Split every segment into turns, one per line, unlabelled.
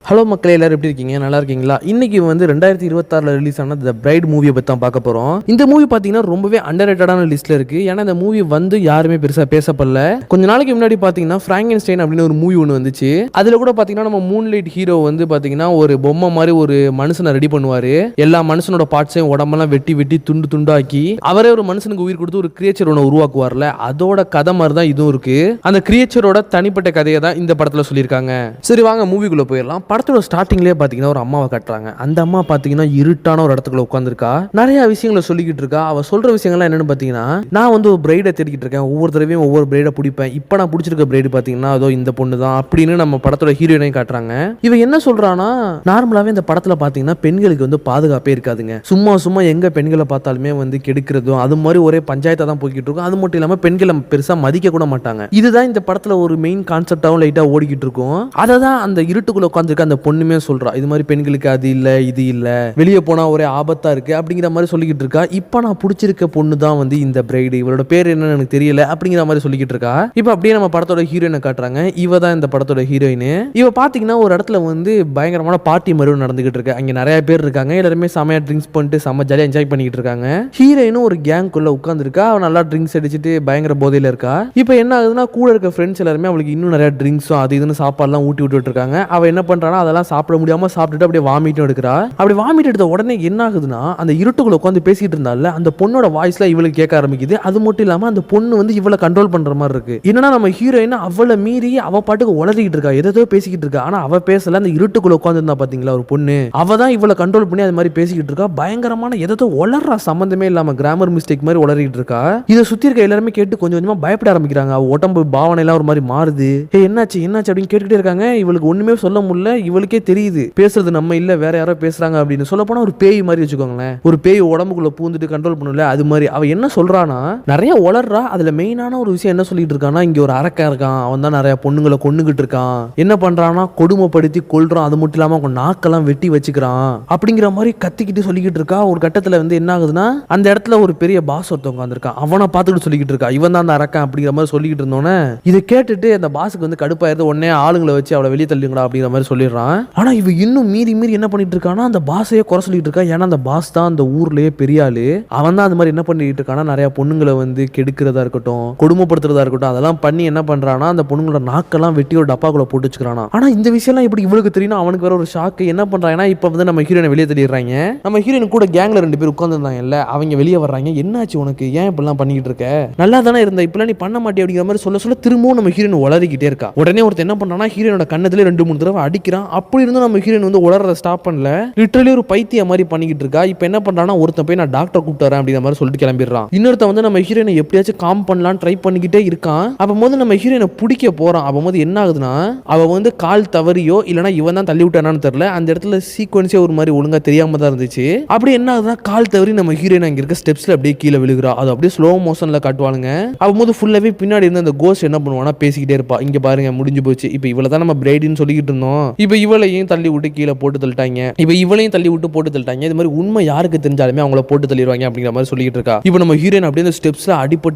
Hello மக்களே, எல்லாரும் எப்படி இருக்கீங்க? நல்லா இருக்கீங்களா? இன்னைக்கு வந்து 2026 ரிலீஸ் ஆன த பிரைட் மூவியை பற்றி தான் பார்க்க போகிறோம். இந்த மூவி பார்த்தீங்கன்னா ரொம்பவே அண்டர்ரேட்டடான லிஸ்ட்டில் இருக்குது. ஏன்னா இந்த மூவி வந்து யாருமே பெருசாக பேசப்படல. கொஞ்ச நாளைக்கு முன்னாடி பார்த்தீங்கன்னா ஃப்ராங்கென்ஸ்டைன் அப்படின்னு ஒரு மூவி ஒன்று வந்துச்சு. அதில் கூட பார்த்தீங்கன்னா நம்ம மூன்லைட் ஹீரோ வந்து பார்த்தீங்கன்னா ஒரு பொம்மை மாதிரி ஒரு மனுஷனை ரெடி பண்ணுவார். எல்லா மனுஷனோட பார்ட்ஸையும் உடம்பெல்லாம் வெட்டி வெட்டி துண்டு துண்டாக்கி அவரே ஒரு மனுஷனுக்கு உயிர் கொடுத்து ஒரு கிரியேச்சர் ஒன்று உருவாக்குவார்ல, அதோட கதை மாதிரி தான் இதுவும் இருக்கு. அந்த கிரியேச்சரோட தனிப்பட்ட கதையை தான் இந்த படத்தில் சொல்லியிருக்காங்க. சரி வாங்க மூவிக்குள்ளே போயிடலாம். படத்தோட ஸ்டார்டிங்லேயே பார்த்தீங்கன்னா ஒரு அம்மாவை கட்டுறாங்க. அந்த அம்மா பார்த்தீங்கன்னா இருட்டான ஒரு இடத்துக்குள்ள உட்காந்துருக்கா. நிறைய விஷயங்களை சொல்லிக்கிட்டு இருக்கா. அவ சொல்ற விஷயங்கள்லாம் என்னன்னு பார்த்தீங்கன்னா, நான் வந்து ஒரு பிரைடை தேடிக்கிட்டு இருக்கேன், ஒவ்வொரு தடவையும் ஒவ்வொரு பிரைடை பிடிப்பேன், இப்போ நான் பிடிச்சிருக்க பிரைடு பார்த்தீங்கன்னா அதோ இந்த பொண்ணு தான் அப்படின்னு நம்ம படத்தோட ஹீரோயினையும் காட்டுறாங்க. இவ என்ன சொல்றானா, நார்மலாவே இந்த படத்துல பார்த்தீங்கன்னா பெண்களுக்கு வந்து பாதுகாப்பே இருக்காதுங்க. சும்மா சும்மா எங்க பெண்களை பார்த்தாலுமே வந்து கெடுக்கிறதும் அது மாதிரி ஒரே பஞ்சாயத்தை தான் போய்கிட்டு இருக்கும். அது மட்டும் இல்லாமல் பெண்களை பெருசா மதிக்க கூட மாட்டாங்க. இதுதான் இந்த படத்துல ஒரு மெயின் கான்செப்டாகவும் லைட்டா ஓடிக்கிட்டு இருக்கும். அதை தான் அந்த இருட்டுக்குள்ள உட்காந்துருக்க அந்த பொண்ணுமே சொல்றா. இது மாதிரி பெண்களுக்கு அது இல்ல இது இல்ல, வெளியே போனா ஒரே ஆபத்தா இருக்கு அப்படிங்கிற மாதிரி சொல்லிக்கிட்டு இருக்கா. இப்ப நான் பிடிச்சிருக்க பொண்ணு தான் வந்து இந்த பிரைடு, இவரோட பேர் என்னன்னு எனக்கு தெரியல அப்படிங்கிற மாதிரி சொல்லிக்கிட்டு இருக்கா. இப்ப அப்படியே நம்ம படத்தோட ஹீரோயினை காட்டுறாங்க. இவ தான் இந்த படத்தோட ஹீரோயின். இவ பாத்தீங்கன்னா ஒரு இடத்துல வந்து பயங்கரமான பார்ட்டி மாதிரி நடந்துகிட்டு இருக்கு. அங்க நிறைய பேர் இருக்காங்க. எல்லாருமே செமையா ட்ரிங்க்ஸ் பண்ணிட்டு செம்ம ஜாலியா என்ஜாய் பண்ணிக்கிட்டு இருக்காங்க. ஹீரோயினும் ஒரு கேங்குள்ள உட்கார்ந்துருக்கா. அவ நல்லா ட்ரிங்க்ஸ் அடிச்சுட்டு பயங்கர போதையில இருக்கா. இப்ப என்ன ஆகுதுன்னா, கூட இருக்க ஃப்ரெண்ட்ஸ் எல்லாருமே அவளுக்கு இன்னும் நிறைய ட்ரிங்க்ஸும் அது இதுன்னு சாப்பாடுலாம் ஊட்டி விட்டுட்டு இருக்காங்க. அவ என்ன பண்றானா, அதெல்லாம் சாப்பிட முடியாம சாப்பிட்டுட்டு அப்படியே வாமிட்டும் எடுக்கிறா. அப்படி வாமிட் எடுத்த உடனே என்ன ஆகுதுன்னா, அந்த இருட்டுக்குள்ள உட்காந்து பேசிட்டு இருந்தால அந்த பொண்ணோட வாய்ஸ்ல இவளுக்கு கேட்க ஆரம்பிக்குது. அது மட்டும் இல்லாம அந்த பொண்ணு வந்து இவளை கண்ட்ரோல் பண்ற மாதிரி இருக்கு. என்னன்னா நம்ம ஹீரோயின் அவளை மீறி அவ பாட்டுக்கு உளறிக்கிட்டு இருக்கா, ஏதோ பேசிக்கிட்டு இருக்கா. ஆனா அவ பேசல. அந்த இருட்டுக்குள்ள உட்காந்து இருந்தா பாத்தீங்களா ஒரு பொண்ணு, அவ தான் இவளை கண்ட்ரோல் பண்ணி அது மாதிரி பேசிக்கிட்டு இருக்கா. பயங்கரமான ஏதோ உளறா, சம்பந்தமே இல்லாம கிராமர் மிஸ்டேக் மாதிரி உளறிக்கிட்டு இருக்கா. இதை சுத்தி இருக்க எல்லாருமே கேட்டு கொஞ்சம் கொஞ்சமா பயப்பட ஆரம்பிக்கிறாங்க. அவ உடம்பு பாவனை எல்லாம் ஒரு மாதிரி மாறுது. என்னாச்சு என்னாச்சு அப்படின்னு கேட்டுக்கிட்டே இருக்காங்க. இவளுக்கு ஒண்ணுமே சொல்ல முடியல. இவளுக்கே தெரியுது பேசுறது நம்ம இல்ல வேற யாரோ பேசுறாங்க அப்படின்னு. சொல்ல போனா ஒரு பேய் மாதிரி வச்சுக்கோங்களேன். ஒரு பேய் உடம்புக்குள்ள பூந்துட்டு கண்ட்ரோல் பண்ணல அது மாதிரி. அவ என்ன சொல்றானா, நிறைய உளறா. அதுல மெயினான ஒரு விஷயம் என்ன சொல்லிட்டு இருக்கானா, இங்க ஒரு அரக்கன் இருக்கான், அவன் தான் நிறைய பொண்ணுங்களை கொன்னுகிட்டு இருக்கான். என்ன பண்றானா, கொடுமைப்படுத்தி கொல்றான். அது மட்டும் இல்லாம அவங்க நாக்கெல்லாம் வெட்டி வச்சுக்கிறான் அப்படிங்கிற மாதிரி கத்திக்கிட்டு சொல்லிக்கிட்டு இருக்கா. ஒரு கட்டத்துல வந்து என்ன ஆகுதுன்னா, அந்த இடத்துல ஒரு பெரிய பாஸ் ஒருத்தவங்க வந்திருக்கான். அவனை பார்த்துக்கிட்டு சொல்லிக்கிட்டு இருக்கா, இவன் தான் அந்த அரக்கன் அப்படிங்கிற மாதிரி சொல்லிக்கிட்டு இருந்தோன்னே இதை கேட்டுட்டு அந்த பாஸுக்கு வந்து கடுப்பாயிருது. உடனே ஆளுங்களை வச்சு அவளை வெளியே தள்ளிங்களா அப்படிங்கிற மாதிரி சொல்லிடுறான். ஆனா இவ இன்னும் மீறி மீறி என்ன பண்ணிட்டு இருக்கானா, அந்த பாஸையே குறை சொல்லிட்டு இருக்கா. ஏன்னா அந்த பாஸ் தான் அந்த ஊர்லயே பெரிய ஆளு. அவன் தான் அந்த மாதிரி என்ன பண்ணிட்டு இருக்கானா, நிறைய பொண்ணுங்களை வந்து கெடுக்கிறதா இருக்கட்டும், கொடுமைப்படுத்துறதா இருக்கட்டும், அதெல்லாம் பண்ணி என்ன பண்றானா, அந்த பொண்ணுங்களோட நாக்கெல்லாம் வெட்டி ஒரு டப்பாக்குள்ள போட்டு வச்சுக்கிறானா. ஆனா இந்த விஷயம்லாம் இப்படி இவளுக்கு தெரியும். அவனுக்கு வேற ஒரு ஷாக்கு. என்ன பண்றாங்கன்னா, இப்ப வந்து நம்ம ஹீரோனை வெளியே தள்ளிடுறாங்க. நம்ம ஹீரோயின் கூட கேங்ல 2 பேர் உட்கார்ந்துருந்தாங்கல்ல, அவங்க வெளியே வர்றாங்க. என்னாச்சு உனக்கு, ஏன் இப்பெல்லாம் பண்ணிக்கிட்டு இருக்க, நல்லா தானே இருந்த, இப்பெல்லாம் நீ பண்ண மாட்டே அப்படிங்கிற மாதிரி சொல்ல சொல்ல திரும்பவும் நம்ம ஹீரோயின் உளறிக்கிட்டே இருக்கா. உடனே ஒருத்தர் என்ன பண்றானா, ஹீரோனோட கண்ணத்துல 2-3 தடவை அடிக்கிறான். அப்படி இருந்தும் நம்ம ஹீரோயின் வந்து உளறத ஸ்டாப் பண்ணல. லிட்டரலி ஒரு பைத்திய மாதிரி பண்ணிக்கிட்டு இருக்கா. இப்போ என்ன பண்றானா, ஒருத்தன் போய் நான் டாக்டர் கூப்பிட்டு வரேன் அப்படிங்கிற மாதிரி சொல்லிட்டு கிளம்பிடுறான். இன்னொருத்தன் வந்து நம்ம ஹீரோயினை எப்படியாச்சும் காம் பண்ணலாம் ட்ரை பண்ணிக்கிட்டே இருக்கான். அப்போது நம்ம ஹீரோயினை பிடிக்க போறான். அப்போது என்ன ஆகுதுன்னா, அவ வந்து கால் தவறியோ இல்லைனா இவன் தான் தள்ளி விட்டானான்னு தெரியல, அந்த இடத்துல சீக்வன்ஸே ஒரு மாதிரி ஒழுங்கா தெரியாம தான் இருந்துச்சு. அப்படி என்ன ஆகுதுன்னா, கால் தவறி நம்ம ஹீரோயின் அங்க இருக்க ஸ்டெப்ஸ்ல அப்படியே கீழே விழுகிறா. அது அப்படியே ஸ்லோ மோஷன்ல காட்டுவானுங்க. அப்போது ஃபுல்லாவே பின்னாடி இருந்து அந்த கோஸ்ட் என்ன பண்ணுவானா, பேசிக்கிட்டே இருப்பா. இங்க பாருங்க முடிஞ்சு போச்சு, இப்போ இவளை தான் நம்ம பிரைடுன்னு சொல்லிக்கிட்டு இருந்தோம், இப்போ இவளையும் தள்ளி விட்டு கீழே போட்டு தள்ளிட்டாங்க, இப்போ இவளையும் தள்ளி விட்டு போட்டு தள்ளிட்டாங்க. இது மாதிரி உண்மை யாருக்கு தெரிஞ்சாலுமே அவங்கள போட்டு தள்ளிடுவாங்க அப்படிங்கிற மாதிரி சொல்லிட்டு இருக்கா. இப்போ நம்ம ஹீரோயின் அப்படியே அந்த ஸ்டெப்ஸ்ல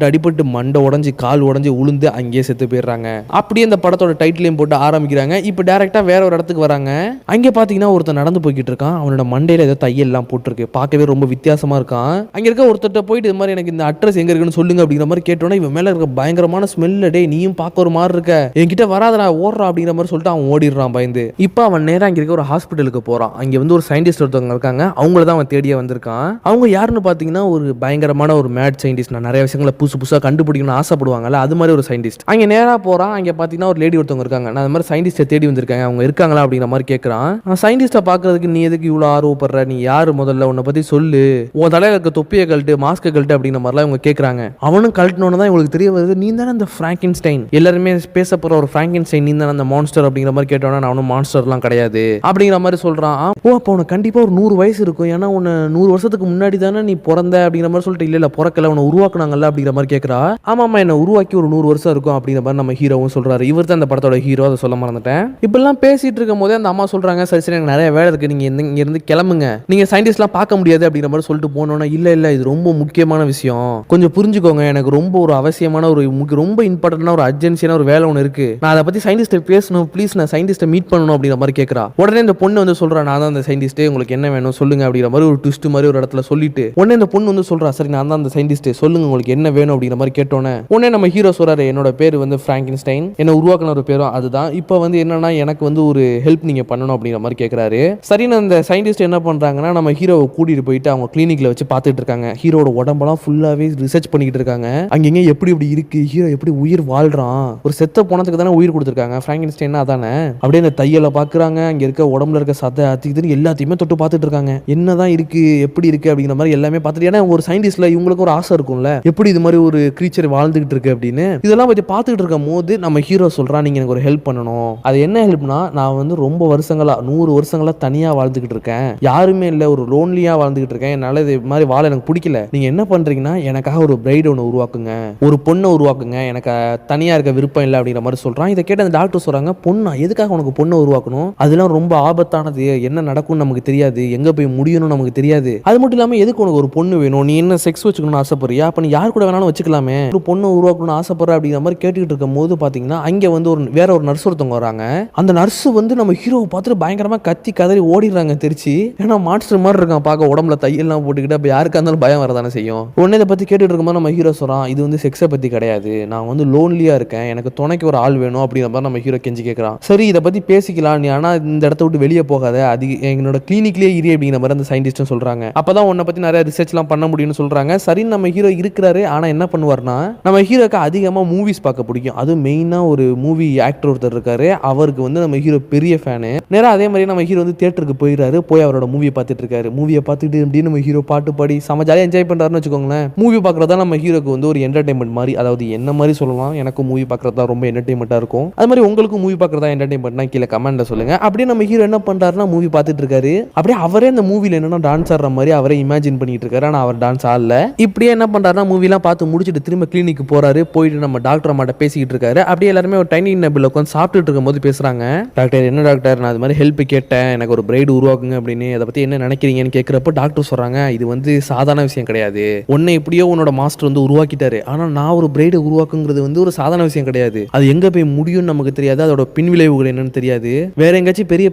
அடிபட்டு மண்டை உடஞ்சி கால் உடஞ்சி உளுந்து அங்கேயே செத்து போயிடுறாங்க. அப்படியே அந்த படத்தோட டைட்டிலையும் போட்டு ஆரம்பிக்கிறாங்க. இப்போ டைரக்டா வேற ஒரு இடத்துக்கு வராங்க. அங்கே பாத்தீங்கன்னா ஒருத்தர் நடந்து போய்கிட்டு இருக்கான். அவனோட மண்டையில ஏதோ தையல் எல்லாம் போட்டுருக்கு. பார்க்கவே ரொம்ப வித்தியாசமா இருக்கான். அங்க இருக்க ஒருத்தட்ட போயிட்டு இது மாதிரி எனக்கு இந்த அட்ரஸ் எங்க இருக்குன்னு சொல்லுங்க அப்படிங்கிற மாதிரி கேட்டோன்னா, இவன் மேல இருக்க பயங்கரமான ஸ்மெல், டே நீயும் பார்க்க ஒரு மாதிரி இருக்க, என்கிட்ட வராதடா ஓடுறா அப்படிங்கிற மாதிரி சொல்லிட்டு அவன் ஓடிடுறான் பயந்து. இப்போ அவன் நேரா அங்க இருக்க ஒரு ஹாஸ்பிட்டலுக்கு போறான். அங்க வந்து ஒரு சயின்டிஸ்ட் ஒருத்தவங்க இருக்காங்க. அவங்கள தான் அவன் தேடியே வந்திருக்கான். அவங்க யாருன்னு பாத்தீங்கன்னா ஒரு பயங்கரமான ஒரு மேட் சயின்டிஸ்ட். நான் நிறைய விஷயங்களை புதுசா கண்டுபிடிக்கணும்னு ஆசைப்படுவாங்கல்ல, அது மாதிரி ஒரு சயின்டிஸ்ட். அங்க நேரா போறான். அங்க பாத்தீங்கன்னா ஒரு லேடி ஒருத்தவங்க இருக்காங்க. நான் அந்த மாதிரி சயின்டிஸ்ட்டை தேடி வந்திருக்காங்க, அவங்க இருக்காங்களா அப்படிங்கிற மாதிரி கேட்கறான். சயின்டிஸ்ட்டை பாக்குறதுக்கு நீ எதுக்கு இவ்வளவு ஆர்வப்படுற, நீ யாரு, முதல்ல உன்னை பத்தி சொல்லு, உன் தலையில இருக்க தொப்பியை கழட்டு, மாஸ்கை கழட்டு அப்படிங்கிற மாதிரிலாம் இவங்க கேட்கறாங்க. அவனும் கழட்டினோன்னு தான் இவங்களுக்கு தெரிய வருது, நீ தானே அந்த பிராங்கென்ஸ்டைன், எல்லாருமே பேச போற ஒரு பிராங்கென்ஸ்டைன், நீ தானே அந்த மான்ஸ்டர் அப்படிங்கிற மாதிரி கேட்டோன்னா, நான் ஒன்றும் மான்ஸ்டர்லாம் கிடையாது அப்படிங்கிற மாதிரி சொல்றான். ஓ அப்போ உனக்கு கண்டிப்பா ஒரு 100 வயசு இருக்கும், ஏன்னா உன்னை 100 வருஷத்துக்கு முன்னாடி தானே நீ பிறந்த அப்படிங்கிற மாதிரி சொல்லிட்டு, இல்ல பிறக்கல உன்னை உருவாக்குனாங்கல்ல அப்படிங்கிற மாதிரி கேட்கறா. ஆமாமா என்ன உருவாக்கி ஒரு 100 வருஷம் இருக்கும் அப்படிங்கிற மாதிரி நம்ம ஹீரோவும் சொல்றாரு. இவர் தான் அந்த படத்தோட ஹீரோ, அதை சொல்ல மறந்துட்டேன். இப்பெல்லாம் பேசிட்டு இருக்கும் போதே அந்த அம்மா சொல்றாங்க, சரி சரி எனக்கு நிறைய வேலை இருக்கு, நீங்க இங்க இருந்து கிளம்புங்க, நீங்க சயின்டிஸ்ட்லாம் பார்க்க முடியாது அப்படிங்கிற மாதிரி சொல்லிட்டு போனோன்னா, இல்ல இது ரொம்ப முக்கியமான விஷயம், கொஞ்சம் புரிஞ்சுக்கோங்க, எனக்கு ரொம்ப ஒரு அவசியமான ஒரு ரொம்ப இம்பார்ட்டன்டான ஒரு அர்ஜென்சியான ஒரு வேலை ஒன்று இருக்கு, நான் அதை பத்தி சயின்டிஸ்ட் பேசணும், ப்ளீஸ் நான் சயின்டிஸ்ட்டை மீட் பண்ணணும் அப்படிங்கிற மாதிரி கேட்கறா. உடனே இந்த பொண்ணு வந்து சொல்றா, நான் தான் அந்த சயின்டிஸ்ட், உங்களுக்கு என்ன வேணும் சொல்லுங்க அப்படிங்கிற மாதிரி ஒரு ட்விஸ்ட் மாதிரி ஒரு இடத்துல சொல்லிட்டு உடனே இந்த பொண்ணு வந்து சொல்றா, சரி நான் தான் அந்த சயின்டிஸ்ட், சொல்லுங்க உங்களுக்கு என்ன வேணும் அப்படிங்கிற மாதிரி கேட்டோன்னே உடனே நம்ம ஹீரோ சொல்றாரு, என்னோட பேர் வந்து பிராங்கென்ஸ்டைன், என்ன உருவாக்குன ஒரு பேரும் அதுதான். இப்போ வந்து என்னன்னா எனக்கு வந்து ஒரு ஹெல்ப் நீங்க பண்ணணும் அப்படிங்கிற மாதிரி கேட்கறாரு. சரின்னு அந்த சயின்டிஸ்ட் என்ன பண்றாங்கன்னா நம்ம ஹீரோவை கூட்டிட்டு போயிட்டு அவங்க கிளினிக்ல வச்சு பார்த்துட்டு இருக்காங்க. ஹீரோட உடம்பெல்லாம் ஃபுல்லாவே ரிசர்ச் பண்ணிக்கிட்டு இருக்காங்க. அங்கங்க எப்படி எப்படி இருக்கு, ஹீரோ எப்படி உயிர் வாழ்றான், ஒரு செத்த போனதுக்கு தானே உயிர் கொடுத்துருக்காங்க, பிராங்கென்ஸ்டைன் அதானே. அப்படியே அந்த தையலை பாக்குறாங்க, அங்க இருக்க உடம்புல இருக்க சதை அத்திக்குதுன்னு எல்லாத்தையுமே தொட்டு பார்த்துட்டு இருக்காங்க. என்னதான் இருக்கு எப்படி இருக்கு அப்படிங்கிற மாதிரி எல்லாமே பார்த்துட்டு, ஏன்னா ஒரு சயின்டிஸ்ட்ல இவங்களுக்கு ஒரு ஆசை இருக்கும்ல, எப்படி இது மாதிரி ஒரு கிரீச்சர் வாழ்ந்துகிட்டு இருக்கு அப்படின்னு. இதெல்லாம் பத்தி பார்த்துட்டு இருக்கும் போது நம்ம ஹீரோ சொல்றான், நீங்க எனக்கு ஒரு ஹெல்ப் பண்ணணும். அது என்ன ஹெல்ப்னா, நான் வந்து ரொம்ப வருஷங்களா 100 வருஷங்களா தனியா வாழ்ந்துகிட்டு இருக்கேன், யாருமே இல்ல, ஒரு லோன்லியா வாழ்ந்துகிட்டு இருக்கேன், என்னால இது மாதிரி வாழ எனக்கு பிடிக்கல. நீங்க என்ன பண்றீங்கன்னா எனக்காக ஒரு பிரைட் ஒன்று உருவாக்குங்க, ஒரு பொண்ணை உருவாக்குங்க, எனக்கு தனியா இருக்க விருப்பம் இல்லை அப்படிங்கிற மாதிரி சொல்றான். இதை கேட்ட அந்த டாக்டர் சொல்றாங்க, பொண்ணா எதுக்காக உனக்கு பொண்ணை உருவாக்கணும், அதெல்லாம் ரொம்ப ஆபத்தானது, என்ன நடக்கும்னு நமக்கு தெரியாது, எங்க போய் முடியணும் நமக்கு தெரியாது, அது மட்டும் இல்லாம எதுக்கு உனக்கு ஒரு பொண்ணு வேணும், நீ என்ன செக்ஸ் வச்சுக்கணும்னு ஆசைப்படுறியா, அப்ப நீ யார் கூட வேணாலும் வச்சுக்கலாமே, ஒரு பொண்ணை உருவாக்கணும்னு ஆசைப்படுற அப்படிங்கிற மாதிரி கேட்டுக்கிட்டு இருக்கும் போது பாத்தீங்கன்னா அங்க வந்து வேற ஒரு நர்ஸ் ஒருத்தவங்க வராங்க. அந்த நர்ஸ் வந்து நம்ம ஹீரோவை பார்த்துட்டு பயங்கரமா கத்தி கதறி ஓடிடுறாங்க தெரிச்சு. ஏன்னா மான்ஸ்டர் மாதிரி இருக்கான் பார்க்க, உடம்புல தையெல்லாம் போட்டுக்கிட்டு, அப்ப யாருக்கா இருந்தாலும் பயம் வரதானே செய்யும். உடனே இதை பத்தி கேட்டுட்டு இருக்கும்போது நம்ம ஹீரோ சொல்றான், இது வந்து செக்ஸை பத்தி கிடையாது, நான் வந்து லோன்லியா இருக்கேன், எனக்கு துணைக்கு ஒரு ஆள் வேணும் அப்படிங்கிற மாதிரி நம்ம ஹீரோ கெஞ்சி கேட்கறான். சரி இதை பத்தி பேசிக்கலாம், நீ ஆனா இந்த இடத்த விட்டு வெளியே போகாத, அது என்னோட கிளினிக்லயே இரு அப்படிங்கிற மாதிரி அந்த சயின்டிஸ்டும் சொல்றாங்க. அப்பதான் உன்னை பத்தி நிறைய ரிசர்ச்லாம் பண்ண முடியும்னு சொல்றாங்க. சரின்னு நம்ம ஹீரோ இருக்கிறாரு. ஆனா என்ன பண்ணுவார்னா, நம்ம ஹீரோக்கு அதிகமா மூவிஸ் பார்க்க பிடிக்கும், அது மெயினா ஒரு மூவி ஆக்டர் ஒருத்தர் இருக்காரு, அவருக்கு வந்து நம்ம ஹீரோ பெரிய ஃபேனு. நேரா அதே மாதிரி நம்ம ஹீரோ வந்து தியேட்டருக்கு போயிடுறாரு, போய் அவரோட மூவியை பார்த்துட்டு இருக்காரு. மூவியை பார்த்துட்டு அப்படின்னு நம்ம ஹீரோ பாட்டு பாடி செம ஜாலியாக என்ஜாய் பண்றாருன்னு வச்சுக்கோங்களேன். மூவி பார்க்கறதா நம்ம ஹீரோக்கு வந்து ஒரு என்டர்டைன்மெண்ட் மாதிரி, அதாவது என்ன மாதிரி சொல்லலாம், எனக்கு மூவி பார்க்கறதா ரொம்ப என்டர்டைன்மெண்ட்டாக இருக்கும். அது மாதிரி உங்களுக்கு மூவி பார்க்கறதா என்டர்டைன்மெண்ட்னா கீழே கமெண்ட்ல சொல்லுங்க. அப்படியே நம்ம ஹீரோ என்ன பண்றாருன்னா மூவி பார்த்துட்டு இருக்காரு. அப்படியே அவரே அந்த மூவில என்னன்னா டான்ஸ் ஆடுற மாதிரி அவரே இமேஜின் பண்ணிட்டு இருக்காரு. ஆனா அவர் டான்ஸ் ஆடல. இப்படியே என்ன பண்றாருன்னா மூவிலாம் பார்த்து முடிச்சுட்டு திரும்ப கிளினிக் போறாரு. போயிட்டு நம்ம டாக்டர் அம்மாட்ட பேசிக்கிட்டு இருக்காரு. அப்படியே எல்லாருமே ஒரு டைனிங் டேபிள்ல உட்காந்து சாப்பிட்டுட்டு இருக்கும்போது பேசுறாங்க. டாக்டர் என்ன டாக்டர், நான் அது மாதிரி ஹெல்ப் கேட்டேன், எனக்கு ஒரு பிரைட் உருவாக்குங்க அப்படின்னு, அதை பத்தி என்ன நினைக்கிறீங்கன்னு கேட்கிறப்ப டாக்டர் சொல்றாங்க, இது வந்து சாதாரண விஷயம் கிடையாது, உன்னை எப்படியோ உன்னோட மாஸ்டர் வந்து உருவாக்கிட்டாரு, ஆனா நான் ஒரு பிரைட் உருவாக்குங்கிறது வந்து ஒரு சாதாரண விஷயம் கிடையாது, அது எங்க போய் முடியும்னு நமக்கு தெரியாது, அதோட பின்விளைவுகள் என்னன்னு தெரியாது, வேற எங்கேயாச்சும் பெரிய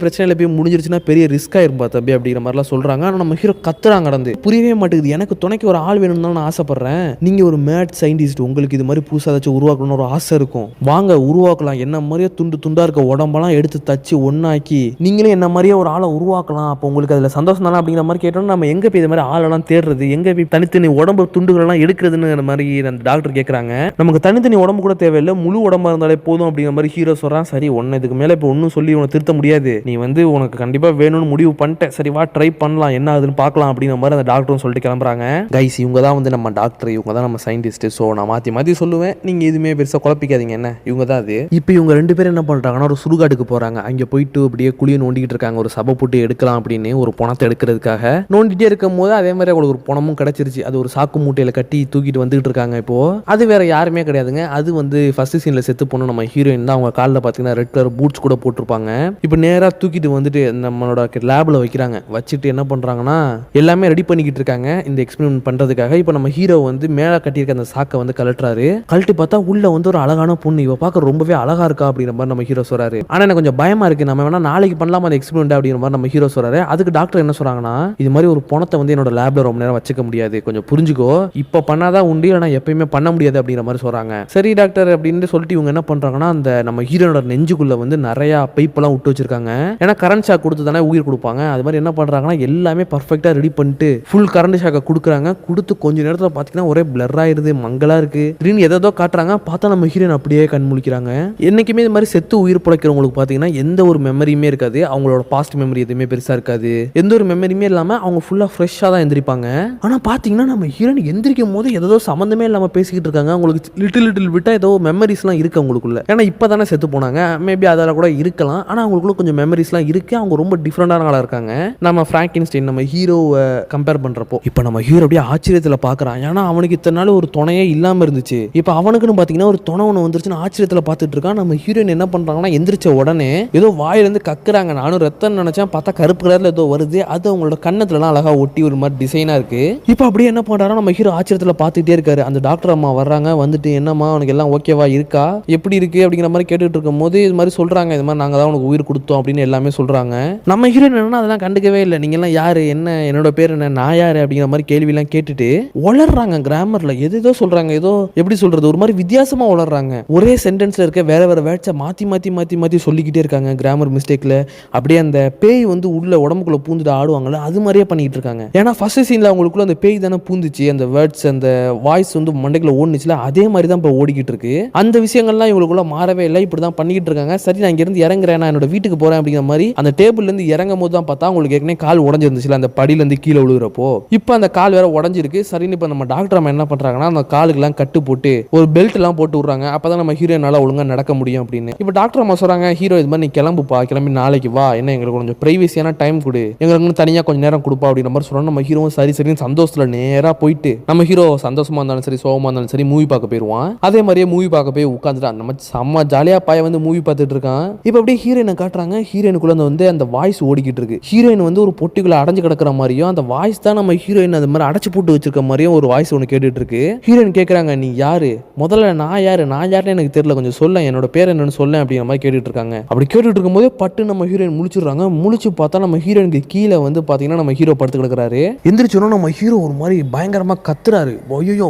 பிரச்சனையில போய் முடிஞ்சிருச்சுன்னா பெரிய ரிஸ்க் ஆயிருப்பா தம்பி அப்படிங்கிற மாதிரிலாம் சொல்றாங்க. ஆனா நம்ம ஹீரோ கத்துறாங்க கடந்து, புரியவே மாட்டேங்குது, எனக்கு துணைக்கு ஒரு ஆள் வேணும்னு தான் நான் ஆசைப்படுறேன், நீங்க ஒரு மேட் சயின்டிஸ்ட், உங்களுக்கு இது மாதிரி புதுசாக ஏதாச்சும் உருவாக்கணும்னு ஒரு ஆசை இருக்கும், வாங்க உருவாக்கலாம், என்ன மாதிரியே துண்டு துண்டா இருக்க உடம்பெல்லாம் எடுத்து தச்சு ஒன்னாக்கி நீங்களே என்ன மாதிரியே ஒரு ஆளை உருவாக்கலாம், அப்போ உங்களுக்கு அதுல சந்தோஷம் தானே அப்படிங்கிற மாதிரி கேட்டோம்னா நம்ம எங்க போய் இது மாதிரி ஆளெல்லாம் தேடுறது, எங்க போய் தனித்தனி உடம்பு துண்டுகள் எல்லாம் எடுக்கிறதுன்னு மாதிரி அந்த டாக்டர் கேட்கறாங்க. நமக்கு தனித்தனி உடம்பு கூட தேவையில்லை, முழு உடம்பா இருந்தாலே போதும் அப்படிங்கிற மாதிரி ஹீரோ சொல்றான். சரி ஒன்னு இதுக்கு மேல இப்போ ஒன்னும் சொல்லி உனக்கு திருத்த முடியாது, நீ வந்து உனக்கு கண்டிப்பா வேணும்னு முடிவு பண்ணிட்டேன், சரி வா ட்ரை பண்ணலாம், என்ன ஆகுதுன்னு பார்க்கலாம் அப்படிங்கிற மாதிரி அந்த டாக்டரும் சொல்லிட்டு கிளம்புறாங்க. கைஸ் இவங்க தான் வந்து நம்ம டாக்டர், இவங்க தான் நம்ம சயின்டிஸ்ட், ஸோ நான் மாற்றி மாற்றி சொல்லுவேன், நீங்கள் எதுவுமே பெருசாக குழப்பிக்காதீங்க, என்ன இவங்க தான் அது. இப்போ இவங்க 2 பேரும் என்ன பண்ணுறாங்கன்னா ஒரு சுடுகாட்டுக்கு போகிறாங்க. அங்கே போயிட்டு அப்படியே குழியை நோண்டிக்கிட்டு இருக்காங்க, ஒரு சபை போட்டு எடுக்கலாம் அப்படின்னு, ஒரு பணத்தை எடுக்கிறதுக்காக நோண்டிட்டே இருக்கும் போது அதே மாதிரி அவங்களுக்கு ஒரு பணமும் கிடைச்சிருச்சு. அது ஒரு சாக்கு மூட்டையில் கட்டி தூக்கிட்டு வந்துகிட்டு இருக்காங்க. இப்போ அது வேற யாருமே கிடையாதுங்க, அது வந்து ஃபர்ஸ்ட் சீனில் செத்து போன நம்ம ஹீரோயின் தான். அவங்க காலில் பார்த்தீங்கன்னா ரெட் கலர் பூட்ஸ் கூட போட்டிருப்பாங்க. இப்போ நேராக தூக்கிட்டு வந்துட்டு நம்மளோட லேபில் வைக்கிறாங்க. வச்சுட்டு என்ன பண்ணுறாங்கன்னா எல்லாமே ரெடி பண்ணிக்கிட்டு இருக்காங்க இந்த எக்ஸ்பெரிமெண்ட் பண்ணுறதுக்காக. இப்போ நம்ம ஹீரோ வந்து மேலே கட்டியிருக்க அந்த சாக்கை வந்து கலட்டுறாரு. கழட்டி பார்த்தா உள்ள வந்து ஒரு அழகான பொண்ணு, இவ பார்க்க ரொம்பவே அழகா இருக்கா அப்படிங்கிற மாதிரி நம்ம ஹீரோ சொல்றாரு. ஆனா எனக்கு கொஞ்சம் பயமா இருக்கு, நம்ம வேணா நாளைக்கு பண்ணலாம் அந்த எக்ஸ்பெரிமெண்ட் அப்படிங்கிற மாதிரி நம்ம ஹீரோ சொல்றாரு. அதுக்கு டாக்டர் என்ன சொல்றாங்கன்னா, இது மாதிரி ஒரு பணத்தை வந்து என்னோட லேப்ல ரொம்ப நேரம் வச்சுக்க முடியாது, கொஞ்சம் புரிஞ்சுக்கோ, இப்ப பண்ணாதான் உண்டு, ஆனா எப்பயுமே பண்ண முடியாது அப்படிங்கிற மாதிரி சொல்றாங்க. சரி டாக்டர் அப்படின்னு சொல்லிட்டு இவங்க என்ன பண்றாங்கன்னா அந்த நம்ம ஹீரோனோட நெஞ்சுக்குள்ள வந்து நிறைய பைப் எல்லாம் விட்டு வச்சிருக்காங்க. ஏன்னா கரண்ட் ஷாக் கொடுத்து தானே உயிர் கொடுப்பாங்க. அது மாதிரி என்ன பண்றாங்கன்னா எல்லாமே பர்ஃபெக்டா ரெடி பண்ணிட்டு ஃபுல் கரண்ட் ஷாக்கை கொடுக்குறாங்க. கொடுத்து கொஞ்ச நேரத்துல பாத்தீங்கன்னா ஒரே பிளர் ஆயிருது, மங்களா இருக்கு, திடீர்னு ஏதோ காட்டுறாங்க. பார்த்தா நம்ம ஹீரோயின் அப்படியே கண் முழிக்கிறாங்க. என்னைக்குமே இது மாதிரி செத்து உயிர் பிழைக்கிறவங்களுக்கு பாத்தீங்கன்னா எந்த ஒரு மெமரியுமே இருக்காது, அவங்களோட பாஸ்ட் மெமரி எதுவுமே பெருசா இருக்காது, எந்த ஒரு மெமரியுமே இல்லாம அவங்க ஃபுல்லா ஃப்ரெஷ்ஷா தான் எந்திரிப்பாங்க. ஆனா பாத்தீங்கன்னா நம்ம ஹீரோயின் எந்திரிக்கும் போது ஏதோ சம்பந்தமே இல்லாம பேசிக்கிட்டு இருக்காங்க. அவங்களுக்கு லிட்டில் விட்டா ஏதோ மெமரிஸ்லாம் இருக்கு அவங்களுக்குள்ள. ஏன்னா இப்பதானே செத்து போனாங்க, மேபி அதெல்லாம் கூட இருக்கலாம். ஆனா அவங்களுக்குள்ள கொஞ்சம் மெமரிஸ்லாம் இருக்கு. அவங்க ரொம்ப டிஃப்ரெண்டான ஆளா இருக்காங்க. நம்ம பிராங்கென்ஸ்டைன் நம்ம ஹீரோவை கம்பேர் பண்றப்போ இப்போ நம்ம ஹீரோ அப்படியே ஆச்சரியத்துல பாக்குறான். ஏன்னா அவனுக்கு இத்தனை நாள் ஒரு துணையே இல்லாம இருந்துச்சு, இப்போ அவனுக்குன்னு பாத்தீங்கன்னா ஒரு துணை ஒன்று வந்துருச்சுன்னு ஆச்சரியத்துல பாத்துட்டு இருக்கான். நம்ம ஹீரோயின் என்ன பண்றாங்கன்னா எந்திரிச்ச உடனே ஏதோ வாயிலிருந்து கக்குறாங்க. நானும் ரத்தம் நினைச்சேன், பார்த்தா கருப்பு கலர்ல ஏதோ வருது. அது அவங்களோட கண்ணத்துலலாம் அழகா ஒட்டி ஒரு மாதிரி டிசைனா இருக்கு. இப்போ அப்படியே என்ன பண்றாரு நம்ம ஹீரோ ஆச்சரியத்துல பாத்துட்டே இருக்காரு. அந்த டாக்டர் அம்மா வர்றாங்க. வந்துட்டு என்னம்மா உனக்கு எல்லாம் ஓகேவா இருக்கா, எப்படி இருக்கு அப்படிங்கிற மாதிரி கேட்டுட்டு இருக்கும் போது இது மாதிரி சொல்றாங்க, இது மாதிரி நாங்க தான் உனக்கு உனக்கு உயிர் கொடுத்தோம் அப்படின்னு எல்லாமே சொல்றாங்க. நம்ம ஹீரோயின் என்னன்னா அதெல்லாம் கண்டுக்கவே இல்லை. நீங்க எல்லாம் யாரு, என்ன, என்னோட பேர் என்ன, நான் யாரு அப்படிங்கிற மாதிரி கேள்வி எல்லாம் கேட்டுட்டு வளர்றாங்க. கிராமர்ல எதோ சொல்றாங்க, ஏதோ எப்படி சொல்றது, ஒரு மாதிரி வித்தியாசமா வளர்றாங்க. ஒரே சென்டென்ஸ்ல இருக்க வேற வேற வேர்ட்ஸை மாத்தி மாத்தி மாத்தி மாத்தி சொல்லிக்கிட்டே இருக்காங்க கிராமர் மிஸ்டேக்ல. அப்படியே அந்த பேய் வந்து உள்ள உடம்புக்குள்ள பூந்துட்டு ஆடுவாங்கல்ல, அது மாதிரியே பண்ணிட்டு இருக்காங்க. ஏன்னா ஃபர்ஸ்ட் சீன்ல அவங்களுக்குள்ள அந்த பேய் தானே பூந்துச்சு, அந்த வேர்ட்ஸ் அந்த வாய்ஸ் வந்து மண்டைக்குள்ள ஓடுச்சுல, அதே மாதிரி தான் இப்போ ஓடிக்கிட்டு இருக்கு. அந்த விஷயங்கள்லாம் இவங்களுக்குள்ள மாறவே இல்லை, இப்படிதான் பண்ணிக்கிட்டு இருக்காங்க. சரி, நான் இங்க இருந்து இறங்குறேன், நான் என்னோட வீட்டுக்கு போறேன் அப்படிங்கிற மாதிரி அந்த டேபிள்ல இருந்து இறங்கும் போது தான் பார்த்தா உங்களுக்கு ஏற்கனவே கால் உடஞ்சிருந்துச்சுல, அந்த படியில இருந்து கீழே விழுகிறப்போ இப்போ அந்த கால் வேற உடஞ்சிருக்கு. சரின்னு இப்போ நம்ம டாக்டர் அம்மா என்ன பண்றாங்கன்னா அந்த காலுக்கெல்லாம் கட்டு போட்டு ஒரு பெல்ட் எல்லாம் போட்டு விடுறாங்க. அப்பதான் நம்ம ஹீரோனால ஒழுங்கா நடக்க முடியும் அப்படின்னு. இப்போ டாக்டர் அம்மா சொல்றாங்க, ஹீரோ இது மாதிரி நீ கிளம்புப்பா, கிளம்பி நாளைக்கு வா, என்ன எங்களுக்கு கொஞ்சம் பிரைவசியான டைம் கொடு, எங்களுக்கு தனியாக கொஞ்சம் நேரம் கொடுப்பா அப்படின்ற மாதிரி சொல்கிறோம். நம்ம ஹீரோவும் சரி சரின்னு சந்தோஷத்தில் நேராக போயிட்டு நம்ம ஹீரோ சந்தோஷமா இருந்தாலும் சரி சோகமாக இருந்தாலும் சரி மூவி பார்க்க போயிடுவான். அதே மாதிரியே மூவி பார்க்க போய் உட்காந்துட்டான். நம்ம செம்ம ஜாலியாக பாய வந்து மூவி பார்த்துட்டு இருக்கான். இப்போ அப்படியே ஹீரோயினை காட்டுறாங்க. ஹீரோயினுக்குள்ள வந்து அந்த வாய்ஸ் ஓடிக்கிட்டு இருக்கு. ஹீரோயின் வந்து ஒரு பொட்டிக்குள்ள அடைஞ்சு கிடக்கிற மாதிரியும் அந்த வாய்ஸ் தான் நம்ம ஹீரோயின் அந்த மாதிரி அடைச்சு போட்டு வச்சிருக்க மாதிரியும் ஒரு வாய்ஸ் ஒன்று கேட்டுட்டு இருக்கு. ஹீரோயின் கேட்குறாங்க, நீ யாரு, முதல்ல நான் யாருன்னு எனக்கு தெரியல, கொஞ்சம் சொல்ல, என்னோட பேர் என்னன்னு சொல்ல அப்படிங்கிற மாதிரி கேட்டுட்டு இருக்காங்க. அப்படி கேட்டுட்டு இருக்கும்போது பட்டு நம்ம ஹீரோயின் முழிச்சிடுறாங்க. முழிச்சு பார்த்தா நம்ம ஹீரோயினுக்கு கீழே வந்து பாத்தீங்கன்னா நம்ம ஹீரோ படுத்து கிடக்குறாரு. எந்திரிச்சோன்னா நம்ம ஹீரோ ஒரு மாதிரி பயங்கரமா கத்துறாரு. ஐயோ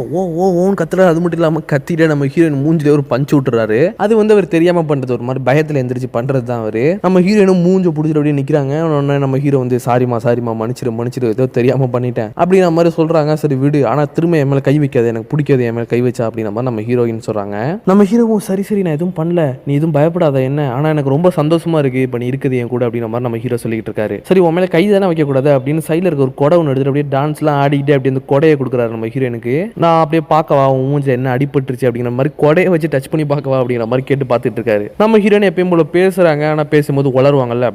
ஓன்னு கத்துறாரு. அது மட்டும் இல்லாம கத்திட்டு நம்ம ஹீரோயின் மூஞ்சில ஒரு பஞ்சு விட்டுறாரு. அது வந்து அவர் தெரியாம பண்றது, ஒரு மாதிரி பயத்துல எந்திரிச்சு பண்றது தான் அவரு. நம்ம ஹீரோயினும் மூஞ்ச பிடிச்சிட்டு அப்படியே நிக்கிறாங்க. நம்ம ஹீரோ வந்து சாரிமா மன்னிச்சிரு ஏதோ தெரியாம பண்ணிட்டேன் அப்படிங்கிற மாதிரி சொல்றாங்க. சரி விடு, ஆனா திரும்ப என் மேல கை வைக்காது, எனக்கு பிடிக்காது என் மேல கை வச்சா அப்படிங்கிற மாதிரி நம்ம ஹீரோயின் சொல்றாங்க. நம்ம ஹீரோவும் சரி நான் எதுவும் பண்ணல, நீ எதுவும் பயப்படாத என்ன, ஆனா எனக்கு ரொம்ப சந்தோஷமா இருக்கு இப்ப நீ இருக்குது என் கூட அப்படிங்கிற மாதிரி நம்ம ஹீரோ சொல்லிட்டு இருக்காரு. சரி, உன் மேல கை தானே வைக்க கூடாது அப்படின்னு சைடுல இருக்க ஒரு கொடை ஒன்று எடுத்துட்டு அப்படியே டான்ஸ் எல்லாம் ஆடிக்கிட்டே அப்படி அந்த கொடையை கொடுக்குறாரு நம்ம ஹீரோயினுக்கு. நான் அப்படியே பார்க்கவா உன் மூஞ்ச என்ன அடிபட்டுருச்சு அப்படிங்கிற மாதிரி கொடையை வச்சு டச் பண்ணி பார்க்கவா அப்படிங்கிற மாதிரி கேட்டு பார்த்துட்டு இருக்காரு. நம்ம ஹீரோயின் எப்பயும் போல பேசுறாங்க. ஆனா பேசும்போது உளருவாங்கல்ல,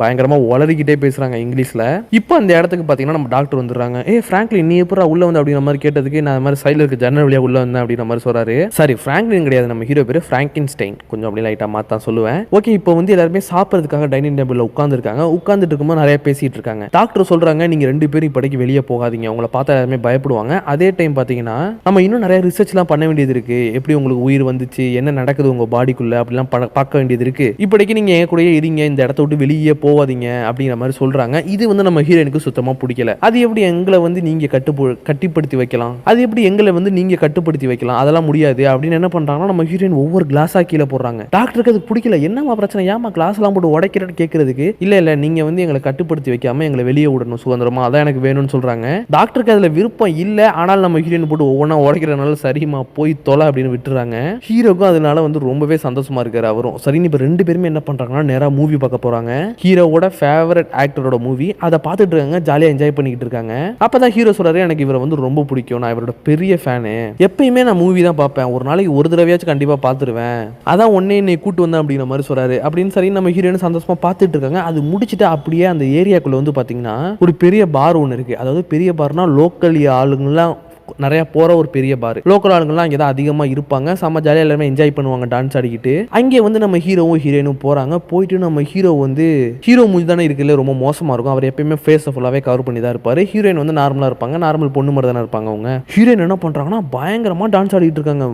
பயங்கரமா உளறிக்கிட்டே பேசுறாங்க இங்கிலீஷ்ல. இப்போ அந்த இடத்துக்கு பாத்தீங்கன்னா நம்ம டாக்டர் வந்துடுறாங்க. பிராங்க்லின் நீ எப்போ உள்ள வந்து அப்படிங்கிற மாதிரி கேட்டதுக்கு நான் மாதிரி சைடுல இருக்க ஜன்னல் வழியா உள்ள வந்தேன் அப்படிங்கிற மாதிரி சொல்றாரு. சரி, பிராங்க்லின் கிடையாது, நம்ம ஹீரோ பேரு பிராங்கென்ஸ்டைன், கொஞ்சம் அப்படி லைட்டா மாத்தான் சொல்லுவேன். ஓகே, இப்போ வந்து எல்லாருமே சாப்பிட்றதுக்காக டைனிங் டேபிள்ல உட்காந்துருக்காங்க. உட்காந்துட்டு இருக்கும்போது நிறைய பேசிட்டு இருக்காங்க. டாக்டர் சொல்றாங்க, நீங்க 2 பேரும் இப்படிக்கு வெளியே போகாதீங்க, உங்களை பார்த்தா எல்லாருமே பயப்படுவாங்க. அதே டைம் பாத்தீங்கன்னா நம்ம இன்னும் நிறைய ரிசர்ச் எல்லாம் பண்ண வேண்டியது இருக்கு. எப்படி உங்களுக்கு உயிர் வந்துச்சு, என்ன நடக்குது உங்க பாடிக்குள்ள அப்படிலாம் பார்க்க வேண்டியது இருக்கு. இப்படிக்கு நீங்க என் கூடயே இருங்க, இந்த இடத்த விட்டு வெளியே போவாதீங்க அப்படிங்கிற மாதிரி சொல்றாங்க. இது வந்து நம்ம ஹீரோயினுக்கு சுத்தமா பிடிக்கல. அது எப்படி எங்களை வந்து நீங்க கட்டுப்படுத்தி வைக்கலாம், அது எப்படி எங்களை வந்து நீங்க கட்டுப்படுத்தி வைக்கலாம், அதெல்லாம் முடியாது அப்படின்னு என்ன பண்றாங்கன்னா நம்ம ஹீரோயின் ஒவ்வொரு கிளாஸா கீழே போடுறாங்க. டாக்டருக்கு அது பிடிக்கல. என்னமா பிரச்சனை, ஏமா கிளாஸ் எல்லாம் போட்டு உடைக்கிறன்னு கேட்கறதுக்கு, இல்ல நீங்க வந்து எங்களை கட்டுப்படுத்தி வைக்காம எங்களை வெளியே விடணும் சுதந்திரமா, அதான் எனக்கு வேணும்னு சொல்றாங்க. டாக்டருக்கு அதுல விருப்பம் இல்ல. ஆனால் நம்ம ஹீரோயின் போட்டு ஒவ்வொன்றா உடைக்கிறதுனால சரிமா போய் தொலை அப்படின்னு விட்டுறாங்க. ஹீரோக்கும் அதனால வந்து ரொம்பவே சந்தோஷமா இருக்காரு அவரும். சரின்னு இப்ப 2 பேருமே என்ன பண்றாங்கன்னா நேரா மூவி பார்க்க போறாங்க. ஹீரோவோட ஃபேவரட் ஆக்டரோட மூவி. அதை பார்த்துட்டு இருக்காங்க, ஜாலியா என்ஜாய் பண்ணிக்கிட்டு இருக்காங்க. அப்பதான் ஹீரோ சொல்றாரு, எனக்கு இவரை வந்து ரொம்ப பிடிக்கும், நான் இவரோட பெரிய ஃபேனு, எப்பயுமே நான் மூவி தான் பார்ப்பேன், ஒரு நாளைக்கு ஒரு தடவையாச்சும் கண்டிப்பா பார்த்துருவேன், அதான் ஒன்னே என்னை கூட்டு வந்தேன் அப்படிங்கிற மாதிரி சொல்றாரு. அப்படின்னு சரி நம்ம ஹீரோயின் சந்தோஷமா பார்த்துட்டு இருக்காங்க. அது முடிச்சுட்டு அப்படியே அந்த ஏரியாக்குள்ள வந்து பாத்தீங்கன்னா ஒரு பெரிய பார் ஒன்று இருக்கு. அதாவது பெரிய பார்னா லோக்கல் ஆளுங்கெல்லாம் நிறைய போற ஒரு பெரிய பார். லோக்கல் ஆளுங்கள்லாம் அங்கே தான் அதிகமா இருப்பாங்க. செம்ம ஜாலியாக எல்லாருமே என்ஜாய் பண்ணுவாங்க டான்ஸ் ஆடிக்கிட்டு. அங்கே வந்து நம்ம ஹீரோவும் ஹீரோயினும் போறாங்க. போயிட்டு நம்ம ஹீரோ வந்து ஹீரோ மூஞ்சி தானே இருக்குல்ல, ரொம்ப மோசமா இருக்கும். அவர் எப்பயுமே ஃபேஸ் ஃபுல்லாவே கவர் பண்ணி தான் இருப்பாரு. ஹீரோயின் வந்து நார்மலா இருப்பாங்க, நார்மல் பொண்ணு மாதிரி தானே இருப்பாங்க அவங்க. ஹீரோயின் என்ன பண்றாங்கன்னா பயங்கரமா டான்ஸ் ஆடிட்டு இருக்காங்க.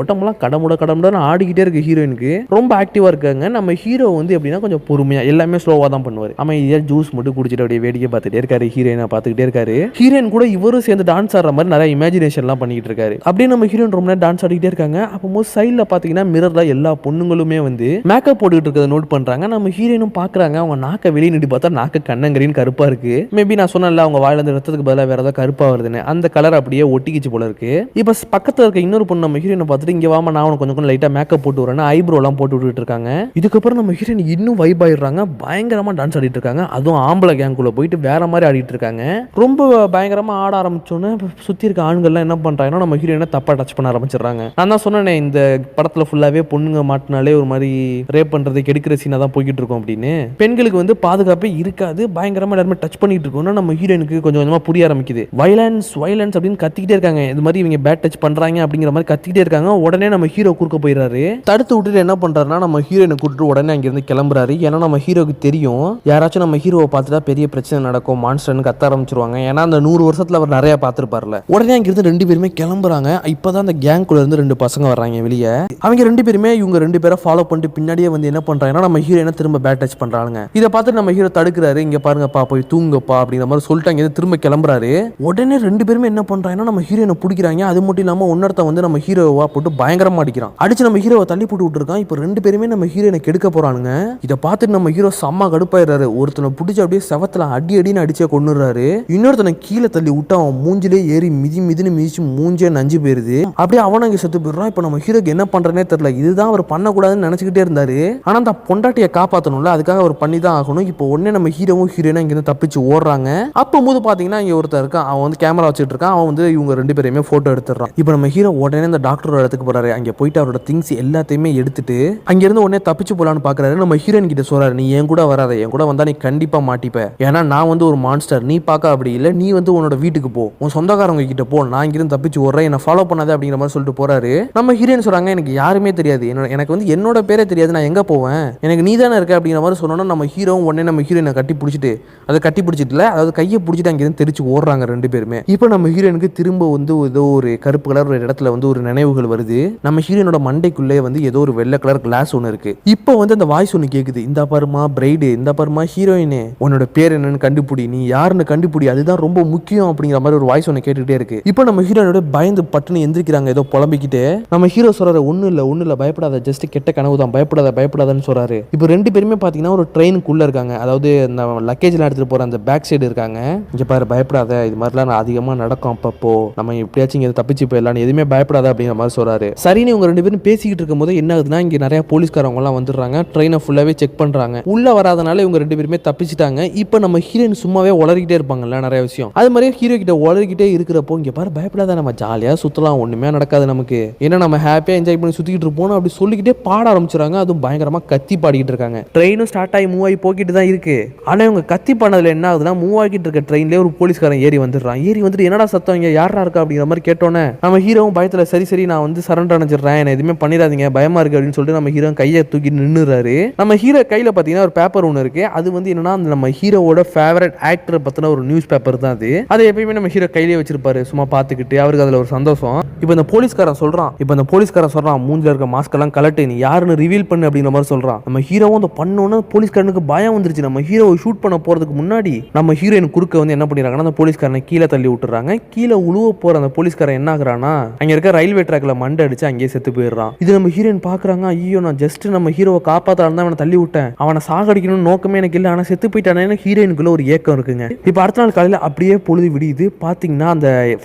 உடம்பெல்லாம் கடமுடன்னு ஆடிக்கிட்டே இருக்கு. ஹீரோயினுக்கு ரொம்ப ஆக்டிவா இருக்காங்க. நம்ம ஹீரோ வந்து எப்படின்னா கொஞ்சம் பொறுமையா எல்லாமே ஸ்லோவா தான் பண்ணுவார். அமைதியா ஜூஸ் மட்டும் குடிச்சிட்டு அப்படியே வேடிக்கை பார்த்துட்டே இருக்காரு. ஹீரோயினை பார்த்துக்கிட்டே இருக்காரு. ஹீரோயின் கூட இவரும் சேர்ந்து டான்ஸ் ஆடுற மாதிரி நிறைய இமேஜினேஷன்லாம் பண்ணிட்டு இருக்காரு. அப்படியே நம்ம ஹீரோயின் ரொம்ப நேரம் டான்ஸ் ஆடிட்டே இருக்காங்க. அப்போ சைடுல பாத்தீங்கன்னா மிரர்ல எல்லா பொண்ணுங்களுமே வந்து மேக்கப் போட்டுக்கிட்டு இருக்கிறத நோட் பண்றாங்க. நம்ம ஹீரோயினும் பாக்குறாங்க. அவங்க நாக்க வெளியே நின்று பார்த்தா நாக்க கண்ணங்கரின்னு கருப்பா இருக்கு. மேபி நான் சொன்னேன்ல அவங்க வாயில இருந்து ரத்தத்துக்கு பதிலாக வேற ஏதாவது கருப்பா வருதுன்னு, அந்த கலர் அப்படியே ஒட்டிக்கிச்சு போல இருக்கு. இப்ப பக்கத்துல இருக்க இன்னொரு பொண்ணு நம்ம ஹீரோயினை பார்த்துட்டு இங்க வாமா நான் உனக்கு கொஞ்சம் லைட்டா மேக்கப் போட்டு வரேன்னு ஐப்ரோ எல்லாம் போட்டு விட்டுட்டு இருக்காங்க. இதுக்கப்புறம் நம்ம ஹீரோயின் இன்னும் வைப் ஆயிடுறாங்க. பயங்கரமா டான்ஸ் ஆடிட்டு இருக்காங்க. அதுவும் ஆம்பளை கேங்குள்ள போயிட்டு வேற மாதிரி ஆடிட்டு இருக்காங்க. ரொம்ப பயங்கரமா ஆட ஆரம்பிச்சோன்னு சுத்தி இருக்க ஆண்கள்லாம் என்ன பண்றாங்கன்னா நம்ம ஹீரோயினை தப்பா டச் பண்ண ஆரம்பிச்சிடுறாங்க. நான் தான் சொன்னேனே இந்த படத்துல ஃபுல்லாவே பொண்ணுங்க மாட்டினாலே ஒரு மாதிரி ரேப் பண்றது கெடுக்கிற சீனா தான் போய்கிட்டு இருக்கும் அப்படின்னு. பெண்களுக்கு வந்து பாதுகாப்பே இருக்காது. பயங்கரமா எல்லாருமே டச் பண்ணிட்டு இருக்கோம்னா நம்ம ஹீரோயினுக்கு கொஞ்சம் கொஞ்சமா புரிய ஆரம்பிக்குது. வயலன்ஸ் அப்படின்னு கத்திக்கிட்டே இருக்காங்க. இது மாதிரி இவங்க பேட் டச் பண்றாங்க அப்படிங்கிற மாதிரி கத்திக்கிட்டே இருக்காங்க. உடனே நம்ம ஹீரோ குறுக்க போயிடுறாரு. தடுத்து விட்டுட்டு என்ன பண்றாருன்னா நம்ம ஹீரோயினை கூட்டிட்டு உடனே அங்கிருந்து கிளம்புறாரு. ஏன்னா நம்ம ஹீரோக்கு தெரியும் யாராச்சும் நம்ம ஹீரோவை பார்த்துட்டா பெரிய பிரச்சனை நடக்கும், மான்ஸ்டர்னு கத்த ஆரம்பிச்சிருவாங்க. ஏன்னா அந்த 100 வருஷத்துல அவர் நிறைய பார்த்திருப்பார்ல. உடனே உடனே அங்கிருந்து 2 பேருமே கிளம்புறாங்க. இப்பதான் அந்த கேங்குள்ள இருந்து 2 பசங்க வர்றாங்க வெளியே. அவங்க 2 பேருமே இவங்க 2 பேரை ஃபாலோ பண்ணிட்டு பின்னாடியே வந்து என்ன பண்றாங்கன்னா நம்ம ஹீரோயினை திரும்ப பேட் டச் பண்றாங்க. இதை பார்த்துட்டு நம்ம ஹீரோ தடுக்கிறாரு. இங்க பாருங்கப்பா போய் தூங்கப்பா அப்படிங்கிற மாதிரி சொல்லிட்டு அங்க திரும்ப கிளம்புறாரு. உடனே 2 பேருமே என்ன பண்றாங்கன்னா நம்ம ஹீரோயினை பிடிக்கிறாங்க. அது மட்டும் இல்லாம ஒன்னொருத்த வந்து நம்ம ஹீரோவா போட்டு பயங்கரமா அடிக்கிறான். அடிச்சு நம்ம ஹீரோவை தள்ளி போட்டு விட்டுருக்கான். இப்போ 2 பேருமே நம்ம ஹீரோயினை கெடுக்க போறானுங்க. இதை பார்த்துட்டு நம்ம ஹீரோ செம்ம கடுப்பாயிடுறாரு. ஒருத்தனை பிடிச்சி அப்படியே செவத்துல அடின்னு அடிச்சே கொண்டுறாரு. இன்னொருத்தனை கீழே தள்ளி விட்டு அவன் மூஞ்சிலே ஏறி மிதின்னு மிதிச்சு மூஞ்சே நஞ்சு போயிருது. அப்படியே அவன் அங்கே செத்து போயிடுறான். இப்போ நம்ம ஹீரோக்கு என்ன பண்றேனே தெரியல. இதுதான் அவர் பண்ணக்கூடாதுன்னு நினைச்சுக்கிட்டே இருந்தாரு. ஆனா அந்த பொண்டாட்டியை காப்பாற்றணும்ல, அதுக்காக அவர் பண்ணி தான் ஆகணும். இப்போ உடனே நம்ம ஹீரோவும் ஹீரோயினும் இங்கிருந்து தப்பிச்சு ஓடுறாங்க. அப்போது பாத்தீங்கன்னா இங்க ஒருத்தர் இருக்கான். அவன் வந்து கேமரா வச்சுட்டு இருக்கான். அவன் வந்து இவங்க 2 பேரையுமே போட்டோ எடுத்துறான். இப்போ நம்ம ஹீரோ உடனே இந்த டாக்டரோட இடத்துக்கு போறாரு. அங்கே போயிட்டு அவரோட திங்ஸ் எல்லாத்தையுமே எடுத்துட்டு அங்கிருந்து உடனே தப்பிச்சு போலான்னு பாக்குறாரு. நம்ம ஹீரோயின் கிட்ட சொல்றாரு, நீ என் கூட வராத, என் கூட வந்தா நீ கண்டிப்பா மாட்டிப்ப. ஏன்னா நான் வந்து ஒரு மான்ஸ்டர், நீ பார்க்க அப்படி இல்லை, நீ வந்து உன்னோட வீட்டுக்கு போ, உன் சொந்தக்காரங்க கிட்ட போ, நான் இங்கிருந்து தப்பிச்சு ஓடுறேன், என்ன ஃபாலோ பண்ணாத அப்படிங்கிற மாதிரி சொல்லிட்டு போறாரு. நம்ம ஹீரோயின் சொல்றாங்க, எனக்கு யாருமே தெரியாது, எனக்கு வந்து என்னோட பேரே தெரியாது, நான் எங்க போவேன், எனக்கு நீ தானே இருக்க அப்படிங்கிற மாதிரி சொன்னோன்னா நம்ம ஹீரோவும் உடனே நம்ம ஹீரோயினை கட்டி பிடிச்சிட்டு, அதை கட்டி பிடிச்சிட்டுல அதாவது கையை பிடிச்சிட்டு அங்கிருந்து தெரிச்சு ஓடுறாங்க 2 பேருமே. இப்போ நம்ம ஹீரோயினுக்கு திரும்ப வந்து ஏதோ ஒரு கருப்பு கலர் ஒரு இடத்துல வந்து ஒரு நினைவுகள் வருது. நம்ம ஹீரோயினோட மண்டைக்குள்ளே வந்து ஏதோ ஒரு வெள்ளை கலர் கிளாஸ் ஒன்று இருக்கு. இப்போ வந்து அந்த வாய்ஸ் ஒன்று கேக்குது, இந்த பாருமா பிரைடு, இந்த பாருமா ஹீரோயினே, உன்னோட பேர் என்னன்னு கண்டுபிடி, நீ யாருன்னு கண்டுபிடி, அதுதான் ரொம்ப முக்கியம் அப்படிங்கிற மாதிரி ஒரு வாய்ஸ் ஒன்று கேட்டுக்கிட்டே இருக்கு. இப்போ நம்ம ஹீரோயினோட பயந்து பட்டுன்னு எந்திரிக்கிறாங்க ஏதோ புலம்பிக்கிட்டு. நம்ம ஹீரோ சொல்றாரு, ஒன்றும் இல்லை பயப்படாத, ஜஸ்ட் கெட்ட கனவு தான், பயப்படாதன்னு சொல்றாரு. இப்போ 2 பேருமே பார்த்தீங்கன்னா ஒரு ட்ரெயினுக்குள்ள இருக்காங்க. அதாவது இந்த லக்கேஜ்லாம் எடுத்துட்டு போற அந்த பேக் சைடு இருக்காங்க. இங்க பாரு பயப்படாத, இது மாதிரிலாம் அதிகமாக நடக்கும், அப்பப்போ நம்ம எப்படியாச்சும் இங்கே தப்பிச்சு போயிடலாம், எதுவுமே பயப்படாத அப்படிங்கிற மாதிரி சொல்றாரு. சரின்னு இவங்க 2 பேரும் பேசிக்கிட்டு இருக்கும் போது என்ன ஆகுதுன்னா, இங்க நிறைய போலீஸ்காரங்க எல்லாம் வந்துடுறாங்க. ட்ரெயினை ஃபுல்லாவே செக் பண்றாங்க. உள்ள வராதனால இவங்க 2 பேருமே தப்பிச்சிட்டாங்க. இப்போ நம்ம ஹீரோயின் சும்மாவே உளறிக்கிட்டே இருப்பாங்கல்ல நிறைய விஷயம், அது மாதிரி ஹீரோ கிட்ட உளறிக்கிட்டே இருக்கிறப்போ இங்க பாரு பயப்படாத, நம்ம ஜாலியா சுத்தலாம், ஒண்ணுமே நடக்காது நமக்கு, ஏன்னா நம்ம ஹாப்பியா என்ஜாய் பண்ணி சுத்திக்கிட்டு இருப்போம் அப்படி சொல்லிக்கிட்டே பாட ஆரம்பிச்சுறாங்க. அதுவும் பயங்கரமா கத்தி பாடிக்கிட்டு இருக்காங்க. ட்ரெயினும் ஸ்டார்ட் ஆகி மூவ் ஆகி போக்கிட்டு தான் இருக்கு. ஆனா இவங்க கத்தி பண்ணதுல என்ன ஆகுதுன்னா, மூவ் ஆகிட்டு இருக்க ட்ரெயின்லேயே ஒரு போலீஸ்காரன் ஏறி வந்துடுறான். ஏறி வந்துட்டு என்னடா சத்தம், இங்க யாரா இருக்கா அப்படிங்கிற மாதிரி கேட்டோன்னே நம்ம ஹீரோவும் பயத்துல சரி நான் வந்து சரண்டர் அடைஞ்சிடுறேன், என்ன எதுவுமே பண்ணிடாதீங்க, பயமா இருக்கு அப்படின்னு சொல்லிட்டு நம்ம ஹீரோ கையை தூக்கி நின்னுறாரு. நம்ம ஹீரோ கையில பாத்தீங்கன்னா ஒரு பேப்பர் ஒன்று இருக்கு. அது வந்து என்னன்னா நம்ம ஹீரோவோட ஃபேவரட் ஆக்டரை பத்தின ஒரு நியூஸ் பேப்பர் தான் அது. அதை எப்பயுமே நம்ம ஹீரோ கையிலேயே வச்சிருப்பாரு சும்மா பார்த்துக்கிட்டு. அவருக்கு அதுல ஒரு சந்தோஷம். இப்போ இந்த போலீஸ்காரன் சொல்றான், மூஞ்சில இருக்க மாஸ்க் எல்லாம் கலட்டு, நீ யாருன்னு ரிவீல் பண்ணு அப்படிங்கிற மாதிரி சொல்றான். நம்ம ஹீரோவும் அந்த பண்ணோன்னு போலீஸ்காரனுக்கு பயம் வந்துருச்சு. நம்ம ஹீரோவை ஷூட் பண்ண போறதுக்கு முன்னாடி நம்ம ஹீரோயின் குறுக்க வந்து என்ன பண்ணிடுறாங்கன்னா, அந்த போலீஸ்காரனை கீழே தள்ளி விட்டுறாங்க. கீழே உழுவ போற அந்த போலீஸ்காரன் என்ன ஆகுறான்னா, அங்க இருக்க ரயில்வே ட்ராக்ல மண்டை அடிச்சு அங்கேயே செத்து போயிடுறான். இது நம்ம ஹீரோயின் பாக்குறாங்க, ஐயோ நான் ஜஸ்ட் நம்ம ஹீரோவை காப்பாத்தாலும் தான் அவனை தள்ளி விட்டேன், அவனை சாகடிக்கணும்னு நோக்கமே எனக்கு இல்லை, ஆனா செத்து போயிட்டானே ஹீரோயினுக்குள்ள ஒரு ஏக்கம் இருக்குங்க. இப்போ அடுத்த நாள் காலையில அப்படியே பொழுது விடியுது. பாத்தீங்கன்னா அந்த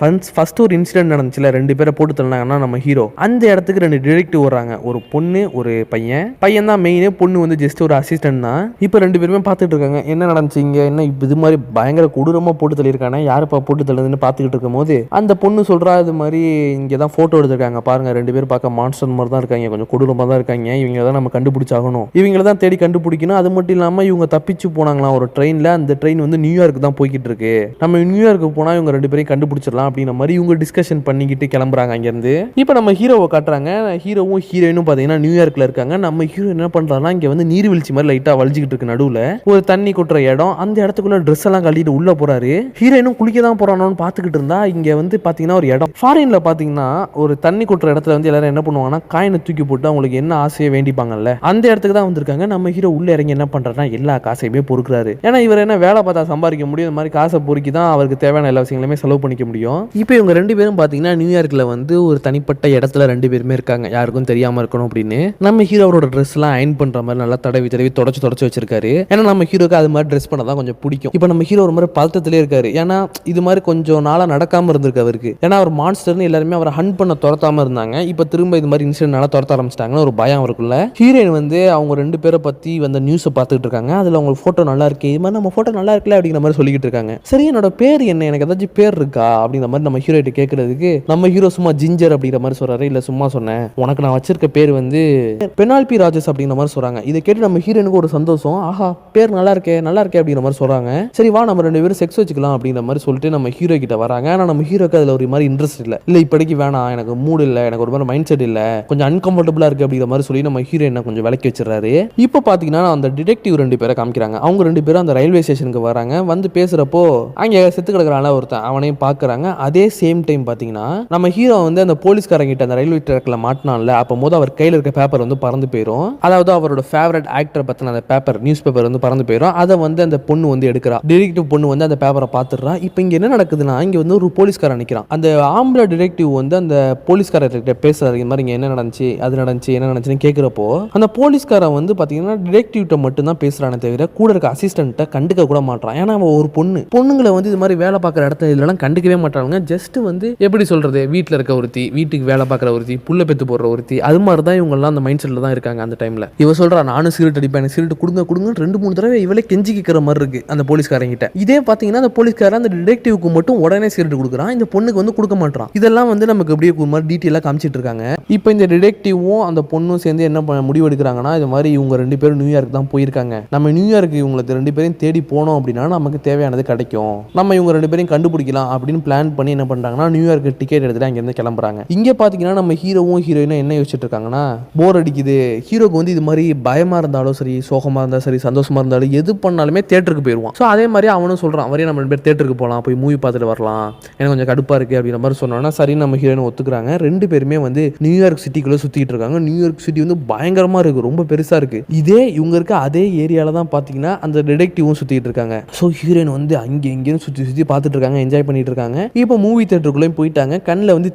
ஃபர்ஸ்ட் ஒரு இன்சிடென்ட் நடந்துச்சுல, 2 பேரை போட்டு தள்ளினாங்கன்னா நம்ம ஹீரோ அந்த இடத்துக்கு 2 டிடெக்டிவ் வராங்க. ஒரு பொண்ணு ஒரு பையன் தான் மெயினே, பொண்ணு வந்து ஜஸ்ட் ஒரு அசிஸ்டன்ட் தான். இப்போ 2 பேருமே பார்த்துட்டு இருக்காங்க என்ன நடந்துச்சு இங்க, என்ன இது மாதிரி பயங்கர கொடூரமா போட்டு தள்ளியிருக்கானே, யாருப்பா போட்டு தள்ளுதுன்னு பார்த்துக்கிட்டு இருக்கும் போது அந்த பொண்ணு சொல்றா, இது மாதிரி இங்கே தான் போட்டோ எடுத்திருக்காங்க பாருங்க, 2 பேரும் பார்க்க மான்ஸ்டர் மாதிரி தான் இருக்காங்க, கொஞ்சம் கொடூரமா தான் இருக்காங்க, இவங்க தான் நம்ம கண்டுபிடிச்சாகணும், இவங்கள தான் தேடி கண்டுபிடிக்கணும். அது மட்டும் இல்லாம இவங்க தப்பிச்சு போனாங்களாம் ஒரு ட்ரெயின்ல. அந்த ட்ரெயின் வந்து நியூயார்க்கு தான் போய்கிட்டு இருக்கு, நம்ம நியூயார்க்கு போனா இவங்க 2 பேரையும் கண்டுபிடிச்சிடலாம் அப்படிங்கிற மாதிரி இவங்க டிஸ்கஷன் பண்ணிக்கிட்டு கிளம்புறாங்க அங்கிருந்து. இப்போ நம்ம ஹீரோவை காட்டுறாங்க. ஹீரோவும் ஹீரோயினும் பாத்தீங்கன்னா நியூயார்க்ல இருக்காங்க. நம்ம ஹீரோ என்ன பண்றாருன்னா, இங்க வந்து நீர்வீழ்ச்சி மாதிரி லைட்டா வலிச்சுக்கிட்டு இருக்கு நடுவுல ஒரு தண்ணி கொட்டுற இடம். அந்த இடத்துக்குள்ள ட்ரெஸ் எல்லாம் கழட்டிட்டு உள்ள போறாரு. ஹீரோயினும் குளிக்க தான் போறானோன்னு பாத்துக்கிட்டு இருந்தா, இங்க வந்து பாத்தீங்கன்னா ஒரு இடம் ஃபாரின்ல பாத்தீங்கன்னா ஒரு தண்ணி கொட்டுற இடத்துல வந்து எல்லாரும் என்ன பண்ணுவாங்கன்னா, காயினை தூக்கி போட்டு அவங்களுக்கு என்ன ஆசையை வேண்டிப்பாங்கல்ல, அந்த இடத்துக்கு தான் வந்திருக்காங்க. நம்ம ஹீரோ உள்ள இறங்கி என்ன பண்றாருன்னா, எல்லா காசையுமே பொறுக்குறாரு. ஏன்னா இவர் என்ன வேலை பார்த்தா சம்பாதிக்க முடியும், இந்த மாதிரி காசை பொறுக்கி தான் அவருக்கு தேவையான எல்லா விஷயங்களுமே செலவு பண்ணிக்க முடியும். இப்போ இவங்க 2 பேரும் பாத்தீங்கன்னா நியூயார்க்ல வந்து ஒரு தனிப்பட்ட இடத்துல 2 பேருமே இருக்காங்க, யாருக்கும் தெரியாம இருக்கணும் அப்படின்னு. நம்ம ஹீரோவோட ட்ரெஸ் எல்லாம் அயன் பண்ற மாதிரி நல்லா தடவி தொடச்சு வச்சிருக்காரு. ஏன்னா நம்ம ஹீரோக்கு அது மாதிரி ட்ரெஸ் பண்ண தான் கொஞ்சம் பிடிக்கும். இப்போ நம்ம ஹீரோ ஒரு மாதிரி பதட்டத்திலே இருக்காரு. ஏன்னா இது மாதிரி கொஞ்சம் நாளா நடக்காம இருந்திருக்கு அவருக்கு. ஏன்னா அவர் மான்ஸ்டர்னு எல்லாருமே அவரை ஹண்ட் பண்ண துரத்தாம இருந்தாங்க. இப்போ திரும்ப இது மாதிரி இன்சிடென்ட்னால துரத்த ஆரம்பிச்சிட்டாங்கன்னு ஒரு பயம் அவருக்குள்ள. ஹீரோயின் வந்து அவங்க 2 பேரை பத்தி வந்த நியூஸை பார்த்துட்டு இருக்காங்க. அதுல அவங்க போட்டோ நல்லா இருக்கு, இது மாதிரி நம்ம போட்டோ நல்லா இருக்குல்ல அப்படிங்கிற மாதிரி சொல்லிக்கிட்டு இருக்காங்க. சரி என்னோட பேர் என்ன, எனக்கு ஏதாச்சும் பேர் இருக்கா அப்படிங்கிற மாதிரி நம்ம ஹீரோ கிட்ட கேட்கறதுக்கு நம்ம ஹீரோ சும்மா ஜிஞ்சர் அப்படிங்கிற மாதிரி சொல்றாரு. இல்ல சும்மா சொன்னேன், உனக்கு நான் வச்சிருக்க பேர் வந்து பெனால்பி ராஜஸ் அப்படிங்கிற மாதிரி சொல்றாங்க. இதை கேட்டு நம்ம ஹீரோனுக்கு ஒரு சந்தோஷம், ஆஹா பேர் நல்லா இருக்கே அப்படிங்கிற மாதிரி சொல்றாங்க. சரி வா நம்ம 2 பேரும் செக்ஸ் வச்சுக்கலாம் அப்படிங்கிற மாதிரி சொல்லிட்டு நம்ம ஹீரோ கிட்ட வராங்க. ஆனா நம்ம ஹீரோக்கு அதுல ஒரு மாதிரி இன்ட்ரெஸ்ட் இல்ல இப்படிக்கு வேணாம், எனக்கு மூட் இல்ல, எனக்கு ஒரு மாதிரி மைண்ட் செட் இல்ல, கொஞ்சம் அன்கம்ஃபர்டபுளா இருக்கு அப்படிங்கிற மாதிரி சொல்லி நம்ம ஹீரோ என்ன கொஞ்சம் விலக்கி வச்சிடறாரு. இப்போ பாத்தீங்கன்னா அந்த டிடெக்டிவ் 2 பேரை காமிக்கிறாங்க. அவங்க 2 பேரும் அந்த ரயில்வே ஸ்டேஷனுக்கு வராங்க. வந்து பேசுறப்போ அங்க செத்து கிடக்குறான ஒருத்தன், அவனையும் பாக்குறாங்க. இருப்பாங்க. அதே சேம் டைம் பாத்தீங்கன்னா நம்ம ஹீரோ வந்து அந்த போலீஸ்காரங்கிட்ட அந்த ரயில்வே ட்ராக்ல மாட்டினான்ல, அப்போ போது அவர் கையில இருக்க பேப்பர் வந்து பறந்து போயிடும். அதாவது அவரோட ஃபேவரட் ஆக்டர் பத்தின அந்த பேப்பர், நியூஸ் பேப்பர் வந்து பறந்து போயிடும். அதை வந்து அந்த பொண்ணு வந்து எடுக்கிறா. டிடெக்டிவ் பொண்ணு வந்து அந்த பேப்பரை பார்த்துடுறா. இப்போ இங்க என்ன நடக்குதுன்னா, இங்க வந்து ஒரு போலீஸ்காரன் நிற்கிறான். அந்த ஆம்பளை டிடெக்டிவ் வந்து அந்த போலீஸ்காரர்கிட்ட பேசுறாரு, இந்த மாதிரி இங்க என்ன நடந்துச்சு, அது நடந்துச்சு, என்ன நடந்துச்சுன்னு கேட்கிறப்போ அந்த போலீஸ்காரன் வந்து பாத்தீங்கன்னா டிடெக்டிவ்ட்ட மட்டும் தான் பேசுறானே தவிர கூட இருக்க அசிஸ்டன்ட்டை கண்டுக்க கூட மாட்டான். ஏன்னா அவன் ஒரு பொண்ணுங்களை வந்து இது மாதிரி வேலை பார்க்குற இடத்துல இதெல்லாம் கண்டுக்கவே மாட்டாங்க. ஜஸ்ட் வந்து எப்படி சொல்றது, வீட்டில் இருக்க ஒருத்தி, வீட்டுக்கு வேலை பார்க்குற ஒருத்தி, புள்ள பெத்து போடுற ஒருத்தி, அது மாதிரி தான் இவங்கெல்லாம் அந்த மைண்ட் செட்டில் தான் இருக்காங்க அந்த டைம்ல. இவ சொல்றா, நானும் சிகரெட் அடிப்பேன், எனக்கு சிகரெட் கொடுங்க கொடுங்க 2-3 தடவை இவளே கெஞ்சி கேட்கிற மாதிரி இருக்கு அந்த போலீஸ்காரங்கிட்ட. இதே பாத்தீங்கன்னா அந்த போலீஸ்காரன் அந்த டிடெக்டிவ்க்கு மட்டும் உடனே சிகரெட் கொடுக்குறான், இந்த பொண்ணுக்கு வந்து கொடுக்க மாட்டான். இதெல்லாம் வந்து நமக்கு அப்படியே ஒரு மாதிரி டீட்டெயிலாக காமிச்சிட்டு இருக்காங்க. இப்போ இந்த டிடெக்டிவும் அந்த பொண்ணும் சேர்ந்து என்ன முடிவு எடுக்கிறாங்கன்னா, இது மாதிரி இவங்க 2 பேரும் நியூயார்க் தான் போயிருக்காங்க, நம்ம நியூயார்க்கு இவங்களுக்கு 2 பேரையும் தேடி போனோம் அப்படின்னா நமக்கு தேவையானது கிடைக்கும், நம்ம இவங்க 2 பேரையும் கண்டுபிடிக்கலாம் அப்படின்னு பிளான் பண்ணி என்ன பண்றாங்கன்னா நியூயார்க்கு டிக்கெட் எடுத்துட்டு அங்க இருந்து கிளம்புறாங்க. இங்க பாத்தீங்கன்னா நம்ம ஹீரோவும் ஹீரோயினும் என்ன யோசிச்சுட்டு இருக்காங்கன்னா, போர் அடிக்குது. ஹீரோக்கு வந்து இது மாதிரி பயமா இருந்தாலும் சரி, சோகமா இருந்தாலும் சரி, சந்தோஷமா இருந்தாலும் எது பண்ணாலுமே தியேட்டருக்கு போயிடுவான். ஸோ அதே மாதிரி அவனும் சொல்றான், வரையும் நம்ம 2 பேர் தியேட்டருக்கு போகலாம், போய் மூவி பார்த்துட்டு வரலாம், எனக்கு கொஞ்சம் கடுப்பா இருக்கு அப்படிங்கிற மாதிரி சொன்னோன்னா சரி நம்ம ஹீரோயின் ஒத்துக்கிறாங்க. 2 பேருமே வந்து நியூயார்க் சிட்டிக்குள்ள சுத்திட்டு இருக்காங்க. நியூயார்க் சிட்டி வந்து பயங்கரமா இருக்கு, ரொம்ப பெருசா இருக்கு. இதே இவங்க இருக்க அதே ஏரியால தான் பாத்தீங்கன்னா அந்த டிடெக்டிவும் சுத்திட்டு இருக்காங்க. ஸோ ஹீரோயின் வந்து அங்கே இங்கேயும் சுத்தி பார்த்துட்டு இருக்காங்க, என்ஜாய் பண்ணிட்டு இருக்காங்க. இப்போ மூவி தியேட்டருக்குள்ளேயும் போயிட்டாங்க. கண்ணில் வந்து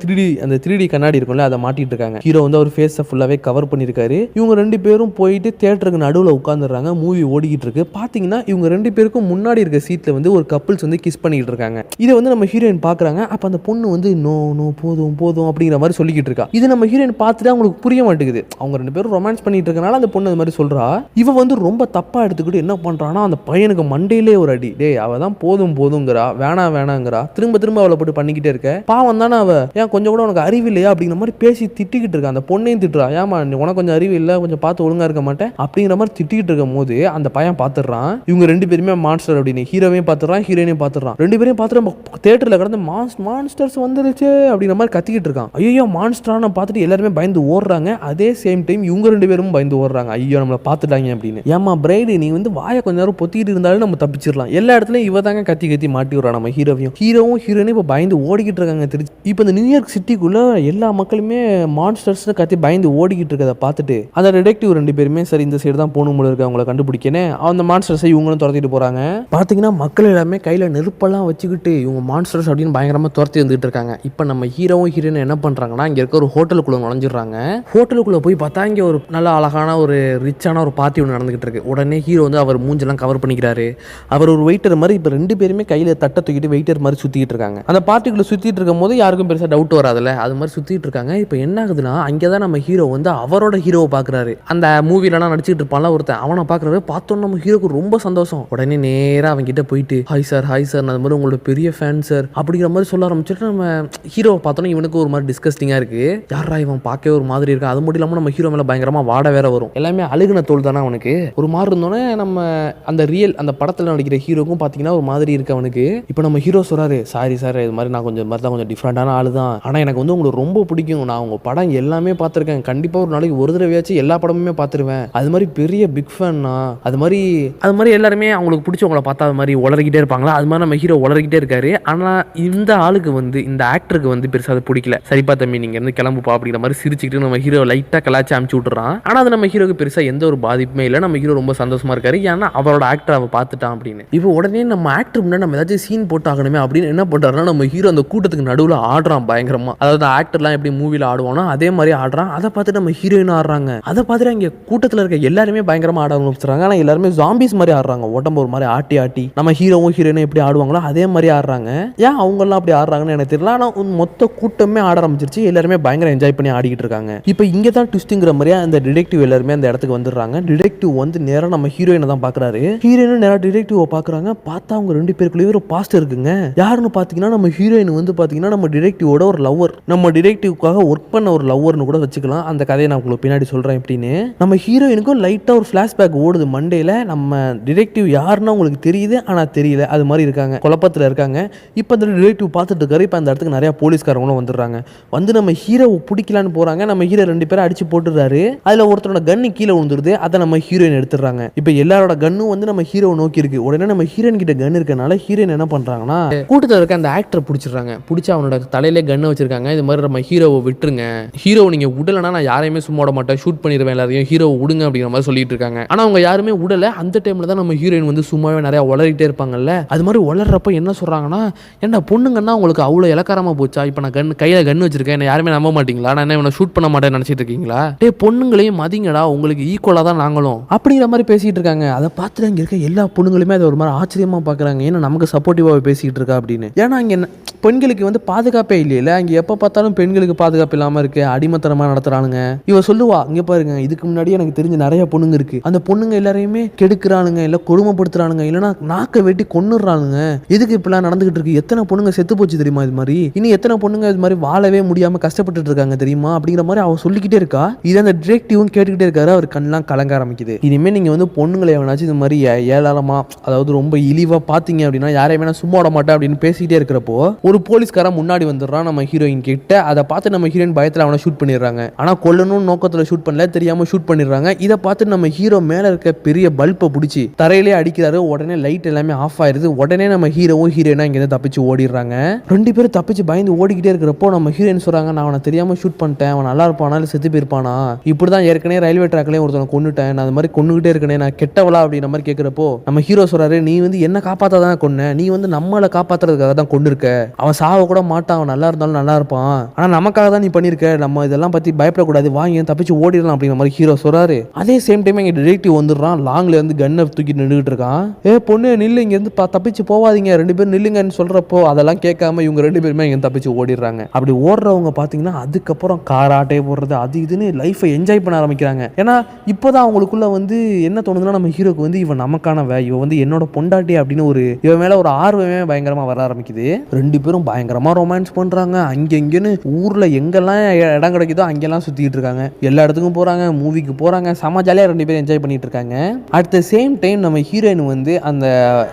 3D கண்ணாடி இருக்கும்ல, அதை மாட்டிட்டு இருக்காங்க. ஹீரோ வந்து அவர் ஃபேஸை ஃபுல்லாவே கவர் பண்ணிருக்காரு. இவங்க 2 பேரும் போயிட்டு தியேட்டருக்கு நடுவில் உட்காந்துடுறாங்க. மூவி ஓடிக்கிட்டு இருக்கு. பாத்தீங்கன்னா இவங்க 2 பேருக்கும் முன்னாடி இருக்க சீட்ல வந்து ஒரு கப்பிள்ஸ் வந்து கிஸ் பண்ணிட்டு இருக்காங்க. இதை வந்து நம்ம ஹீரோயின் பாக்குறாங்க. அப்ப அந்த பொண்ணு வந்து நோ நோ போதும் போதும் அப்படிங்கிற மாதிரி சொல்லிக்கிட்டு இருக்கா. இது நம்ம ஹீரோயின் பார்த்துட்டு அவங்களுக்கு புரிய மாட்டேங்குது. அவங்க 2 பேரும் ரொமான்ஸ் பண்ணிட்டு இருக்கனால அந்த பொண்ணு அது மாதிரி சொல்றா. இவ வந்து ரொம்ப தப்பா எடுத்துக்கிட்டு என்ன பண்றான்னா, அந்த பையனுக்கு மண்டையிலே ஒரு அடி. டேய், அவ தான் போதும் போதுங்கிறா, வேணாங்கிறா, திரும்ப அவளை போட்டு பண்ணிக்கிட்டே இருக்க, பாவம் தானே அவ, ஏன் கொஞ்சம் கூட உனக்கு அறிவு இல்லையா அப்படிங்கிற மாதிரி பேசி திட்டிக்கிட்டு இருக்கா. அந்த பொண்ணையும் திட்டுறா, ஏமா உனக்கு கொஞ்சம் அறிவு இல்லை, கொஞ்சம் பார்த்து ஒழுங்கா இருக்க மாட்டேன் அப்படிங்கிற மாதிரி திட்டிக்கிட்டு இருக்கும் போது அந்த பையன் பார்த்துடுறான் இவங்க 2 பேருமே மான்ஸ்டர் அப்படின்னு. ஹீரோவையும் பார்த்துடுறான், ஹீரோயினையும் பார்த்துடுறான். 2 பேரையும் பார்த்துட்டு தியேட்டர்ல கடந்து மான்ஸ்டர்ஸ் வந்துருச்சு அப்படிங்கிற மாதிரி கத்திக்கிட்டு இருக்கான். ஐயோ மான்ஸ்டரான பார்த்துட்டு எல்லாருமே பயந்து ஓடுறாங்க. அதே சேம் டைம் இவங்க 2 பேரும் பயந்து ஓடுறாங்க, ஐயோ நம்மளை பார்த்துட்டாங்க அப்படின்னு. ஏமா பிரைடு, நீ வந்து வாயை கொஞ்ச நேரம் பொத்திக்கிட்டு இருந்தாலும் நம்ம தப்பிச்சிடலாம். எல்லா இடத்துலயும் இவ தாங்க கத்தி மாட்டி விடுறா நம்ம ஹீரோவும் ஹீரோயினும் இப்போ பயந்து ஓடிக்கிட்டு இருக்காங்க. திருச்சி இப்போ இந்த நியூயார்க் சிட்டிக்குள்ள எல்லா மக்களுமே மான்ஸ்டர்ஸ் கத்தி பயந்து ஓடிக்கிட்டு இருக்கதை பார்த்துட்டு அந்த டிடெக்டிவ் 2 பேருமே சரி இந்த சைடு தான் போகணும் போல இருக்கு, அவங்கள கண்டுபிடிக்கணும். அந்த மான்ஸ்டர்ஸை இவங்களும் துரத்திட்டு போறாங்க. பாத்தீங்கன்னா மக்கள் எல்லாமே கையில நெருப்பெல்லாம் வச்சுக்கிட்டு இவங்க மான்ஸ்டர்ஸ் அப்படின்னு பயங்கரமா துரத்தி வந்துட்டு இருக்காங்க. இப்போ நம்ம ஹீரோவும் ஹீரோயின் என்ன பண்றாங்கன்னா, இங்க இருக்க ஒரு ஹோட்டலுக்குள்ள நுழைஞ்சிடுறாங்க. ஹோட்டலுக்குள்ள போய் பார்த்தா இங்க ஒரு நல்ல அழகான ஒரு ரிச்சான ஒரு பார்ட்டி ஒன்று நடந்துகிட்டு இருக்கு. உடனே ஹீரோ வந்து அவர் மூஞ்செல்லாம் கவர் பண்ணிக்கிறாரு. அவர் ஒரு வெயிட்டர் மாதிரி இப்போ 2 பேருமே கையில தட்டை தூக்கிட்டு வெயிட்டர் மாதிரி சுத்திட்டு இருக்காங்க. அந்த பார்ட்டிக்குள்ள சுத்திட்டு இருக்கும் போது யாருக்கும் பெருசா டவுட் வராதுல்ல, அது மாதிரி சுத்திட்டு இருக்காங்க. இப்போ என்ன ஆகுதுன்னா, அங்கேதான் நம்ம ஹீரோ வந்து அவரோட ஹீரோவை பாக்குறாரு. அந்த மூவிலலாம் நடிச்சுட்டு இருப்பான்ல ஒருத்தன், அவனை பாக்குறாரு. பார்த்தோன்னு நம்ம ஹீரோக்கு ரொம்ப சந்தோஷம். உடனே நேரா அவங்க கிட்ட போயிட்டு ஹாய் சார் அது மாதிரி உங்களோட பெரிய ஃபேன் சார் அப்படிங்கிற மாதிரி சொல்ல ஆரம்பிச்சுட்டு நம்ம ஹீரோவை பார்த்தோன்னா இவனுக்கு ஒரு மாதிரி டிஸ்கஸ்டிங்கா இருக்கு. யாரா இவன் பார்க்கவே ஒரு மாதிரி இருக்கு. அது மட்டும் இல்லாம நம்ம ஹீரோ மேல பயங்கரமா வாட வேற வரும். எல்லாமே அழுகுன தோல் தானே அவனுக்கு. ஒரு மாதிரி இருந்தோன்னே நம்ம அந்த ரியல் அந்த படத்துல நடிக்கிற ஹீரோக்கும் பாத்தீங்கன்னா ஒரு மாதிரி இருக்கு அவனுக்கு. இப்போ நம்ம ஹீரோ சொல்றாரு, சாரி சார் இது மாதிரி நான் கொஞ்சம் டிஃப்ரெண்டான ஆளு தான், ஆனா எனக்கு வந்து உங்களுக்கு ரொம்ப பிடிக்கும், நான் உங்க படம் எல்லாமே பார்த்துருக்கேன், கண்டிப்பா ஒரு நாளைக்கு ஒரு தடவையாச்சும் எல்லா படமுமே பார்த்துருவேன், அது மாதிரி பெரிய பிக் ஃபேன்னா, அது மாதிரி எல்லாருமே அவங்களுக்கு பிடிச்சவங்களை பார்த்தா அது மாதிரி உளறிக்கிட்டே இருப்பாங்களா, அது மாதிரி நம்ம ஹீரோ உளறிக்கிட்டே இருக்காரு. ஆனா இந்த ஆளுக்கு வந்து இந்த ஆக்டருக்கு வந்து பெருசாக அது பிடிக்கல. சரிப்பா தம்பி நீங்க இருந்து கிளம்புப்பா அப்படிங்கிற மாதிரி சிரிச்சுக்கிட்டு நம்ம ஹீரோ லைட்டா கலாச்சி அமுச்சு விட்டுறான். ஆனா அது நம்ம ஹீரோக்கு பெருசா எந்த ஒரு பாதிப்புமே இல்லை. நம்ம ஹீரோ ரொம்ப சந்தோஷமா இருக்காரு, ஏன்னா அவரோட ஆக்டர் அவ பார்த்துட்டான் அப்படின்னு. இப்போ உடனே நம்ம ஆக்டர் முன்னாடி நம்ம ஏதாச்சும் சீன் போட்டு ஆகணுமே அப்படின்னு என்ன பண்றாருன்னா, நம்ம ஹீரோ அந்த கூட்டத்துக்கு நடுவில் ஆடுறான் பயங்கரமா. அதாவது ஆக்டர்லாம் எப்படி மூவில ஆடுவானோ அதே மாதிரி ஆடுறான். அதை பார்த்துட்டு நம்ம ஹீரோயின் ஆடுறாங்க. அதை பார்த்துட்டு இங்க கூட்டத்தில் இருக்க எல்லாருமே பயங்கரமா ஆட ஆரம்பிச்சுறாங்க. ஆனா எல்லாருமே ஜாம்பிஸ் மாதிரி ஆடுறாங்க, உடம்பு ஒரு மாதிரி ஆட்டி நம்ம ஹீரோவும் ஹீரோயினும் எப்படி ஆடுவாங்களோ அதே மாதிரி ஆடுறாங்க. ஏன் அவங்க எல்லாம் அப்படி ஆடுறாங்கன்னு எனக்கு தெரியல. ஆனா மொத்த கூட்டமே ஆட ஆரம்பிச்சிருச்சு. எல்லாருமே பயங்கர என்ஜாய் பண்ணி ஆடிக்கிட்டு இருக்காங்க. இப்போ இங்க தான் ட்விஸ்ட்ங்கிற மாதிரியா அந்த டிடெக்டிவ் எல்லாருமே அந்த இடத்துக்கு வந்துடுறாங்க. டிடெக்டிவ் வந்து நேரா நம்ம ஹீரோயினை தான் பாக்குறாரு. ஹீரோயின் நேரா டிடெக்டிவ் பாக்குறாங்க. பார்த்தா அவங்க 2 பேருக்குள்ளேயே ஒரு பாஸ்ட் இருக்குங்க. யாருன்னு பாத்தீங்கன்னா நம்ம ஹீரோயின் வந்து பாத்தீங்கன்னா நம்ம டிடெக்டிவோட ஒரு லவ்வர், நம்ம டிடெக்டிவ்காக ஒர்க் பண்ண ஒரு லவ்வர்னு கூட வச்சுக்கலாம். அந்த கதையை நான் உங்களுக்கு பின்னாடி சொல்றேன் எப்படின்னு. நம்ம ஹீரோயினுக்கும் லைட்டா ஒரு ஃபிளாஷ்பேக் ஓடுது மண்டையில. நம்ம டிடெக்டிவ் யாருன்னா உங்களுக்கு தெரியுது, ஆனா தெரியல, அது மாதிரி இருக்காங்க, குழப்பத்தில் இருக்காங்க. இப்போ அந்த டிடெக்டிவ் பார்த்துட்டு இருக்காரு. இப்போ அந்த இடத்துக்கு நிறைய போலீஸ்காரங்களும் வந்துடுறாங்க. வந்து நம்ம ஹீரோவை பிடிக்கலான்னு போறாங்க. நம்ம ஹீரோ 2 பேரும் அடிச்சு போட்டுறாரு. அதுல ஒருத்தரோட கன்னு கீழே விழுந்துருது. அதை நம்ம ஹீரோயின் எடுத்துடுறாங்க. இப்போ எல்லாரோட கன்னும் வந்து நம்ம ஹீரோவை நோக்கி இருக்கு. உடனே நம்ம ஹீரோயின் கிட்ட கன் இருக்கனால ஹீரோயின் என்ன பண்றாங்கன்னா, கூட்டத்தில் இருக்க அந்த ஆக்டரை பிடிச்சிடுறாங்க. பிடிச்சி அவனோட தலையிலே கன்னை வச்சிருக்காங்க. இது மாதிரி நம்ம ஹீரோவை விட்டுருங்க, ஹீரோவை நீங்க விடலைன்னா நான் யாரையுமே சும்மா விட மாட்டேன், ஷூட் பண்ணிடுவேன் எல்லாரையும், ஹீரோவை விடுங்க அப்படிங்கிற மாதிரி சொல்லிட்டு இருக்காங்க. ஆனா அவங்க யாருமே விடல. அந்த டைம்ல தான் நம்ம ஹீரோயின் வந்து சும்மாவே நிறைய உளறிட்டே இருப்பாங்கல்ல. அது மாதிரி உளறப்ப என்ன சொல்றாங்கன்னா, ஏன்டா பொண்ணுங்கன்னா உங்களுக்கு அவ்வளோ இலக்காரமா போச்சா, இப்போ நான் கையில கன் வச்சிருக்கேன், என்ன யாருமே நம்ப மாட்டீங்களா, நான் என்ன இவனை ஷூட் பண்ண மாட்டேன்னு நினைச்சிட்டு இருக்கீங்களா, டே பொண்ணுங்களையும் மதிங்கடா, உங்களுக்கு ஈக்குவலா தான் நாங்களும் அப்படிங்கிற மாதிரி பேசிட்டு இருக்காங்க. அதை பார்த்துட்டு அங்க இருக்க எல்லா பொண்ணுங்களுமே அதை ஒரு மாதிரி ஆச்சரியமா பாக்குறாங்க. ஏன்னா நமக்கு சப்போர்ட்டிவாக பேசிட்டு இருக்கா அப்படின்னு. ஏன்னா இங்க பெண்களுக்கு வந்து பாதுகாப்பே இல்லையில, அங்கே எப்போ பார்த்தாலும் பெண்களுக்கு பாதுகாப்பு இல்லாமல் இருக்கு, அடிமத்தனமாக நடத்துறானுங்க. இவ சொல்லுவா, இங்கே பாருங்க இதுக்கு முன்னாடி எனக்கு தெரிஞ்ச நிறைய பொண்ணுங்க இருக்கு, அந்த பொண்ணுங்க எல்லாரையுமே கெடுக்கிறானுங்க, இல்லை கொடுமைப்படுத்துறானுங்க, இல்லைன்னா நாக்கை வெட்டி கொன்னுறானுங்க, எதுக்கு இப்பெல்லாம் நடந்துகிட்டு இருக்கு, எத்தனை பொண்ணுங்க செத்து போச்சு தெரியுமா, இது மாதிரி இனி எத்தனை பொண்ணுங்க இது மாதிரி வாழவே முடியாம கஷ்டப்பட்டு இருக்காங்க தெரியுமா அப்படிங்கிற மாதிரி அவ சொல்லிக்கிட்டே இருக்கா. இது அந்த டிரெக்டிவும் கேட்டுக்கிட்டே இருக்காரு. அவர் கண்ணெல்லாம் கலங்க ஆரம்பிக்குது. இனிமேல் நீங்க வந்து பொண்ணுங்களை எவனாச்சும் இது மாதிரி ஏழாலமா, அதாவது ரொம்ப இழிவா பாத்தீங்க அப்படின்னா யாரையுமே நான் சும்மா விட மாட்டேன் அப்படின்னு பேசிக்கிட்டே இருக்கிறப்போ ஒரு போலீஸ்காரன் முன்னாடி வந்துடுறான் நம்ம ஹீரோயின் கிட்ட. அதை பார்த்து நம்ம ஹீரோயின் பயத்தில் அவனை ஷூட் பண்ணிடுறாங்க. ஆனா கொல்லணும் நோக்கத்தில் ஷூட் பண்ணல, தெரியாம ஷூட் பண்ணிடுறாங்க. இதை பார்த்து நம்ம ஹீரோ மேல இருக்க பெரிய பல்பை பிடிச்சி தரையிலே அடிக்கிறாரு. உடனே லைட் எல்லாமே ஆஃப் ஆயிருது. உடனே நம்ம ஹீரோவும் ஹீரோயினா இங்க தப்பிச்சு ஓடிடுறாங்க. ரெண்டு பேரும் தப்பிச்சு பயந்து ஓடிக்கிட்டே இருக்கிறப்போ நம்ம ஹீரோயின் சொல்றாங்க, நான் அவனை தெரியாம ஷூட் பண்ணிட்டேன், அவன் நல்லா இருப்பானா இல்லை செத்து போயிருப்பானா, இப்படிதான் ஏற்கனவே ரயில்வே ட்ராக்லயே ஒருத்தனை கொண்டுட்டேன், நான் அது மாதிரி கொண்டுகிட்டே இருக்கேன், நான் கெட்டவளா அப்படின்ற மாதிரி கேட்கிறப்போ நம்ம ஹீரோ சொல்றாரு, நீ வந்து என்ன காப்பாத்தாதான் கொன்ன, நீ வந்து நம்மளை காப்பாத்துறதுக்காக தான் கொண்டு இருக்க, அவன் சாவ கூட மாட்டான், அவன் நல்லா இருந்தாலும் நல்லா இருப்பான், ஆனா நமக்காக தான் நீ பண்ணிருக்க, நம்ம இதெல்லாம் பத்தி பயப்படக்கூடாது, வாங்கி தப்பிச்சு ஓடிடலாம் அப்படிங்கிற மாதிரி ஹீரோ சொல்றாரு. அதே சேம் டைம் இங்க டிடெக்டிவ் வந்துடுறான். லாங்ல இருந்து கன்னை தூக்கி நின்றுட்டு இருக்கான். பொண்ணு நில்லு, இங்க இருந்து தப்பிச்சு போவாதீங்க, ரெண்டு பேரும் நில்லுங்கன்னு சொல்றப்போ அதெல்லாம் கேட்காம இவங்க ரெண்டு பேருமே இங்க தப்பிச்சு ஓடிடுறாங்க. அப்படி ஓடுறவங்க பாத்தீங்கன்னா அதுக்கப்புறம் காராட்டே போடுறது அது இதுன்னு லைஃபை என்ஜாய் பண்ண ஆரம்பிக்கிறாங்க. ஏன்னா இப்போதான் அவங்களுக்குள்ள வந்து என்ன தோணுதுன்னா, நம்ம ஹீரோக்கு வந்து இவன் நமக்கானவ, இவன் வந்து என்னோட பொண்டாட்டி அப்படின்னு ஒரு இவன் மேல ஒரு ஆர்வமே பயங்கரமா வர ஆரம்பிக்குது. ரெண்டு பேரும் பயங்கரமா ரொமான்ஸ் பண்றாங்க. அங்கெங்கன்னு ஊர்ல எங்கெல்லாம் இடம் கிடைக்குதோ அங்கெல்லாம் சுத்திட்டு இருக்காங்க. எல்லா இடத்துக்கும் போறாங்க, மூவிக்கு போறாங்க, செம ஜாலியா ரெண்டு பேரும் என்ஜாய் பண்ணிட்டு இருக்காங்க. அட் த சேம் டைம் நம்ம ஹீரோயின் வந்து அந்த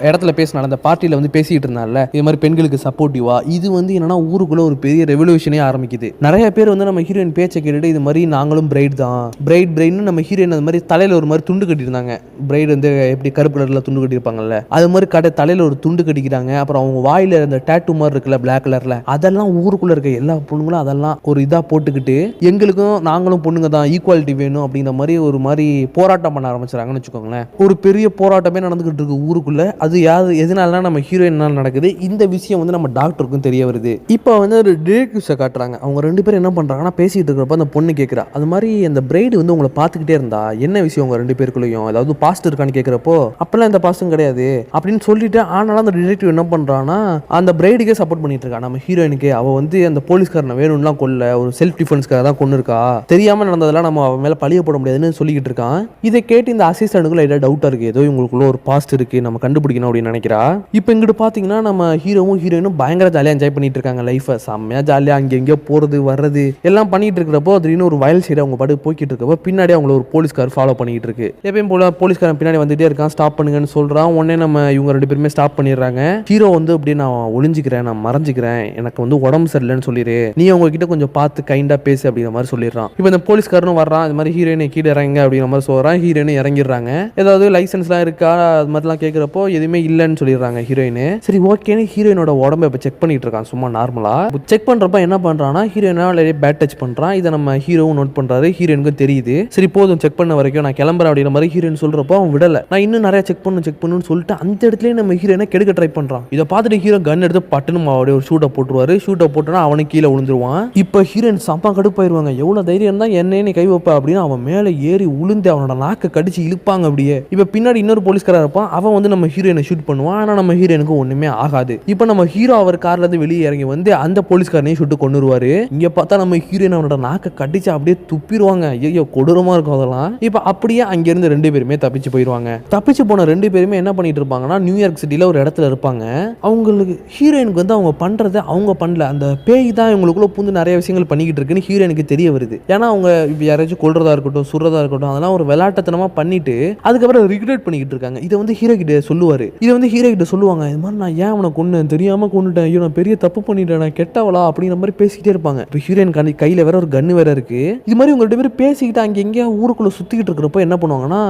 இடத்துல நடந்த பார்ட்டியில வந்து பேசிட்டு இருந்தால, இது மாதிரி பெண்களுக்கு சப்போர்ட்டிவா, இது வந்து என்னன்னா ஊருக்குள்ள ஒரு பெரிய ரெவல்யூஷனே ஆரம்பிக்குது. நிறைய பேர் வந்து நம்ம ஹீரோயின் பேச்சை கேட்டுட்டு இது மாதிரி நாங்களும் பிரைட் தான், பிரைட்னு நம்ம ஹீரோயின் அது மாதிரி தலையில ஒரு மாதிரி துண்டு கட்டியிருந்தாங்க. பிரைட் வந்து எப்படி கருப்பு கலர்ல துண்டு கட்டியிருப்பாங்கல்ல, அது மாதிரி தலையில ஒரு துண்டு கட்டிக்கிறாங்க. அப்புறம் அவங்க வாயில அந்த டேட்டூ மாதிரி இருக்குல்ல பிளாக் கலர்ல, அதெல்லாம் ஊருக்குள்ள இருக்க எல்லா பொண்ணுங்களும் அதெல்லாம் ஒரு இதா போட்டுக்கிட்டு எங்களுக்கும் நாங்களும் பொண்ணுங்க தான், ஈக்குவாலிட்டி வேணும் அப்படிங்கிற மாதிரி ஒரு மாதிரி போராட்டம் பண்ண ஆரம்பிச்சாங்கன்னு வச்சுக்கோங்களேன். ஒரு பெரிய போராட்டமே நடந்துகிட்டு இருக்கு ஊருக்குள்ள. அது எதனால நம்ம ஹீரோயினால் நடக்குது. இந்த விஷயம் வந்து நம்ம டாக்டருக்கும் தெரிய வருது. இப்போ வந்து ஒரு டிடெக்டிவ்ஸை காட்டுறாங்க. அவங்க ரெண்டு பேரும் என்ன பண்றாங்கன்னா, பேசிட்டு இருக்கிறப்ப அந்த பொண்ணு கேட்குறா, அது மாதிரி அந்த பிரைடு வந்து உங்களை பார்த்துக்கிட்டே இருந்தா என்ன விஷயம் உங்க ரெண்டு பேருக்குள்ளேயும், அதாவது பாஸ்ட் இருக்கான்னு கேட்குறப்போ அப்பெல்லாம் இந்த பாஸ்டும் கிடையாது அப்படின்னு சொல்லிட்டு, ஆனாலும் அந்த டிடெக்டிவ் என்ன பண்றான்னா அந்த பிரைடுக்கே சப்போர்ட் பண்ணிட்டு இருக்கா. நம்ம ஹீரோயினுக்கு அவ வந்து அந்த போலீஸ்காரனை வேணும்லாம் கொல்ல, ஒரு செல்ஃப் டிஃபென்ஸ்க்காக தான் கொண்டு இருக்கா, தெரியாம நடந்ததெல்லாம் நம்ம அவன் மேல பழிய போட முடியாதுன்னு சொல்லிக்கிட்டு இருக்கான். இதை கேட்டு இந்த அசிஸ்டன்ட்டுக்கு லைட்டா டவுட்டா இருக்கு, ஏதோ இவங்களுக்குள்ள ஒரு பாஸ்ட் இருக்கு, நம்ம கண்டுபிடிக்கணும் அப்படின்னு நினைக்கிறா. இப்போ இங்கிட்டு பாத்தீங்கன்னா நம்ம ஹீரோவும் ஹீரோயினும் பயங்கர ஜாலியா என்ஜாய் பண்ணிட்டு இருக்காங்க லைஃபை. செம்மையா ஜாலியா அங்கே எங்கேயோ போறது வர்றது எல்லாம் பண்ணிட்டு இருக்கிறப்போ திடீர்னு ஒரு வயல் சைடு அவங்க பாட்டு போய்கிட்டு இருக்கப்போ பின்னாடி அவங்கள ஒரு போலீஸ்கார் ஃபாலோ பண்ணிட்டு இருக்கு. எப்பயும் போல போலீஸ்காரன் பின்னாடி வந்துட்டே இருக்கான். ஸ்டாப் பண்ணுங்கன்னு சொல்றான். உடனே நம்ம இவங்க ரெண்டு பேருமே ஸ்டாப் பண்ணிடுறாங்க. ஹீரோ வந்து அப்படி நான் ஒளிஞ்சுக்கிறேன், நான் மறைஞ்சுக்கிறேன், எனக்கு வந்து உடம்பு சரியில்லைன்னு சொல்லிடு, நீ அவங்க கிட்ட கொஞ்சம் பார்த்து கைண்டா பேசு அப்படிங்கிற மாதிரி சொல்லிடுறான். இப்போ இந்த போலீஸ்காரனும் வர்றான். இது மாதிரி ஹீரோயினை கீழே இறங்க அப்படிங்கிற மாதிரி சொல்றான். ஹீரோயினும் இறங்கிடுறாங்க. ஏதாவது லைசன்ஸ்லாம் இருக்கா அது மாதிரிலாம் கேட்குறப்போ எதுவுமே இல்லைன்னு சொல்லிடுறாங்க ஹீரோயின். சரி ஓகேன்னு ஹீரோயினோட உடம்பை இப்போ செக் பண்ணிட்டு இருக்கான் சும்மா நார்மலா. செக் பண்றப்ப என்ன பண்றான்னா ஹீரோயினால பேட் டச் பண்றான். இதை நம்ம ஹீரோவும் நோட் பண்றாரு. ஹீரோயினுக்கும் தெரியுது. சரி போதும் செக் பண்ண வரைக்கும், நான் கிளம்புறேன் அப்படிங்கிற மாதிரி ஹீரோயின் சொல்றப்போ அவன் விடல. நான் இன்னும் நிறைய செக் பண்ணுன்னு சொல்லிட்டு அந்த இடத்துல நம்ம ஹீரோயினை கெடுக்க ட்ரை பண்றான். இதை பார்த்துட்டு ஹீரோ கன் எடுத்து பட்டுன்னு அவருடைய ஒரு ஷூட்டை போட்டுருவாரு. ஷூட்டை போட்டோன்னா அவனுக்கு கீழே விழுந்துருவான். இப்போ ஹீரோயின் சப்பா கடுப்பாயிருவாங்க. எவ்வளவு தைரியம் தான் என்னன்னு கை வைப்ப அப்படின்னு அவன் மேலே ஏறி உளுந்து அவனோட நாக்கை கடிச்சு இழுப்பாங்க. அப்படியே இப்போ பின்னாடி இன்னொரு போலீஸ்காரர் இருப்பான். அவன் வந்து நம்ம ஹீரோயினை ஷூட் பண்ணுவான். ஆனா நம்ம ஹீரோயினுக்கு ஒண்ணுமே ஆகாது. இப்போ நம்ம ஹீரோ அவர் கார்ல இருந்து வெளியே இறங்கி வந்து அந்த போலீஸ்காரனையும் ஷூட்டு கொண்டுருவாரு. இங்க பார்த்தா நம்ம ஹீரோயின் அவனோட நாக்கை கடிச்சு அப்படியே துப்பிடுவாங்க. ஐயோ கொடூரமா இருக்கும் அதெல்லாம். இப்போ அப்படியே அங்கிருந்து ரெண்டு பேருமே தப்பிச்சு போயிடுவாங்க. தப்பிச்சு போன ரெண்டு பேருமே என்ன பண்ணிட்டு இருப்பாங்கன்னா நியூயார்க் சிட்டில ஒரு இடத்துல இருப்பாங்க. அவங்களுக்கு ஹீரோயினுக்கு வந்து அவங்க பண்றதை அவங்க பண்ணல, அந்த பேய் தான் இவங்களுக்குள்ள பூந்து நிறைய விஷயங்கள் பண்ணிக்கிட்டு இருக்குன்னு ஹீரோயினுக்கு தெரிய வருது. ஏன்னா அவங்க யாராச்சும் கொல்றதா இருக்கட்டும் சுடுறதா இருக்கட்டும் அதெல்லாம் ஒரு விளையாட்டுத்தனமா பண்ணிட்டு அதுக்கப்புறம் ரிக்ரெட் பண்ணிக்கிட்டு இருக்காங்க. இதை வந்து ஹீரோ கிட்ட சொல்லுவாரு. இதை வந்து ஹீரோ கிட்ட சொல்லுவாங்க, இது மாதிரி நான் ஏன் அவனை கொன்னேன், தெரியாம கொண்டுட்டேன், ஐயோ நான் பெரிய தப்பு பண்ணிட்டேன், நான் கெட்டவளா அப்படிங்கிற மாதிரி பேசிக்கிட்டே இருப்பாங்க. இப்போ ஹீரோயின் கையில வேற ஒரு கன்னு வேற இருக்கு. இது மாதிரி உங்க ரெண்டு பேரும் பேசிக்கிட்டு அங்க எங்கேயா ஊருக்குள்ள சுத்திக்கிட்டு இருக்கிறப்போ என்ன பண்ணுவாங்கன்னா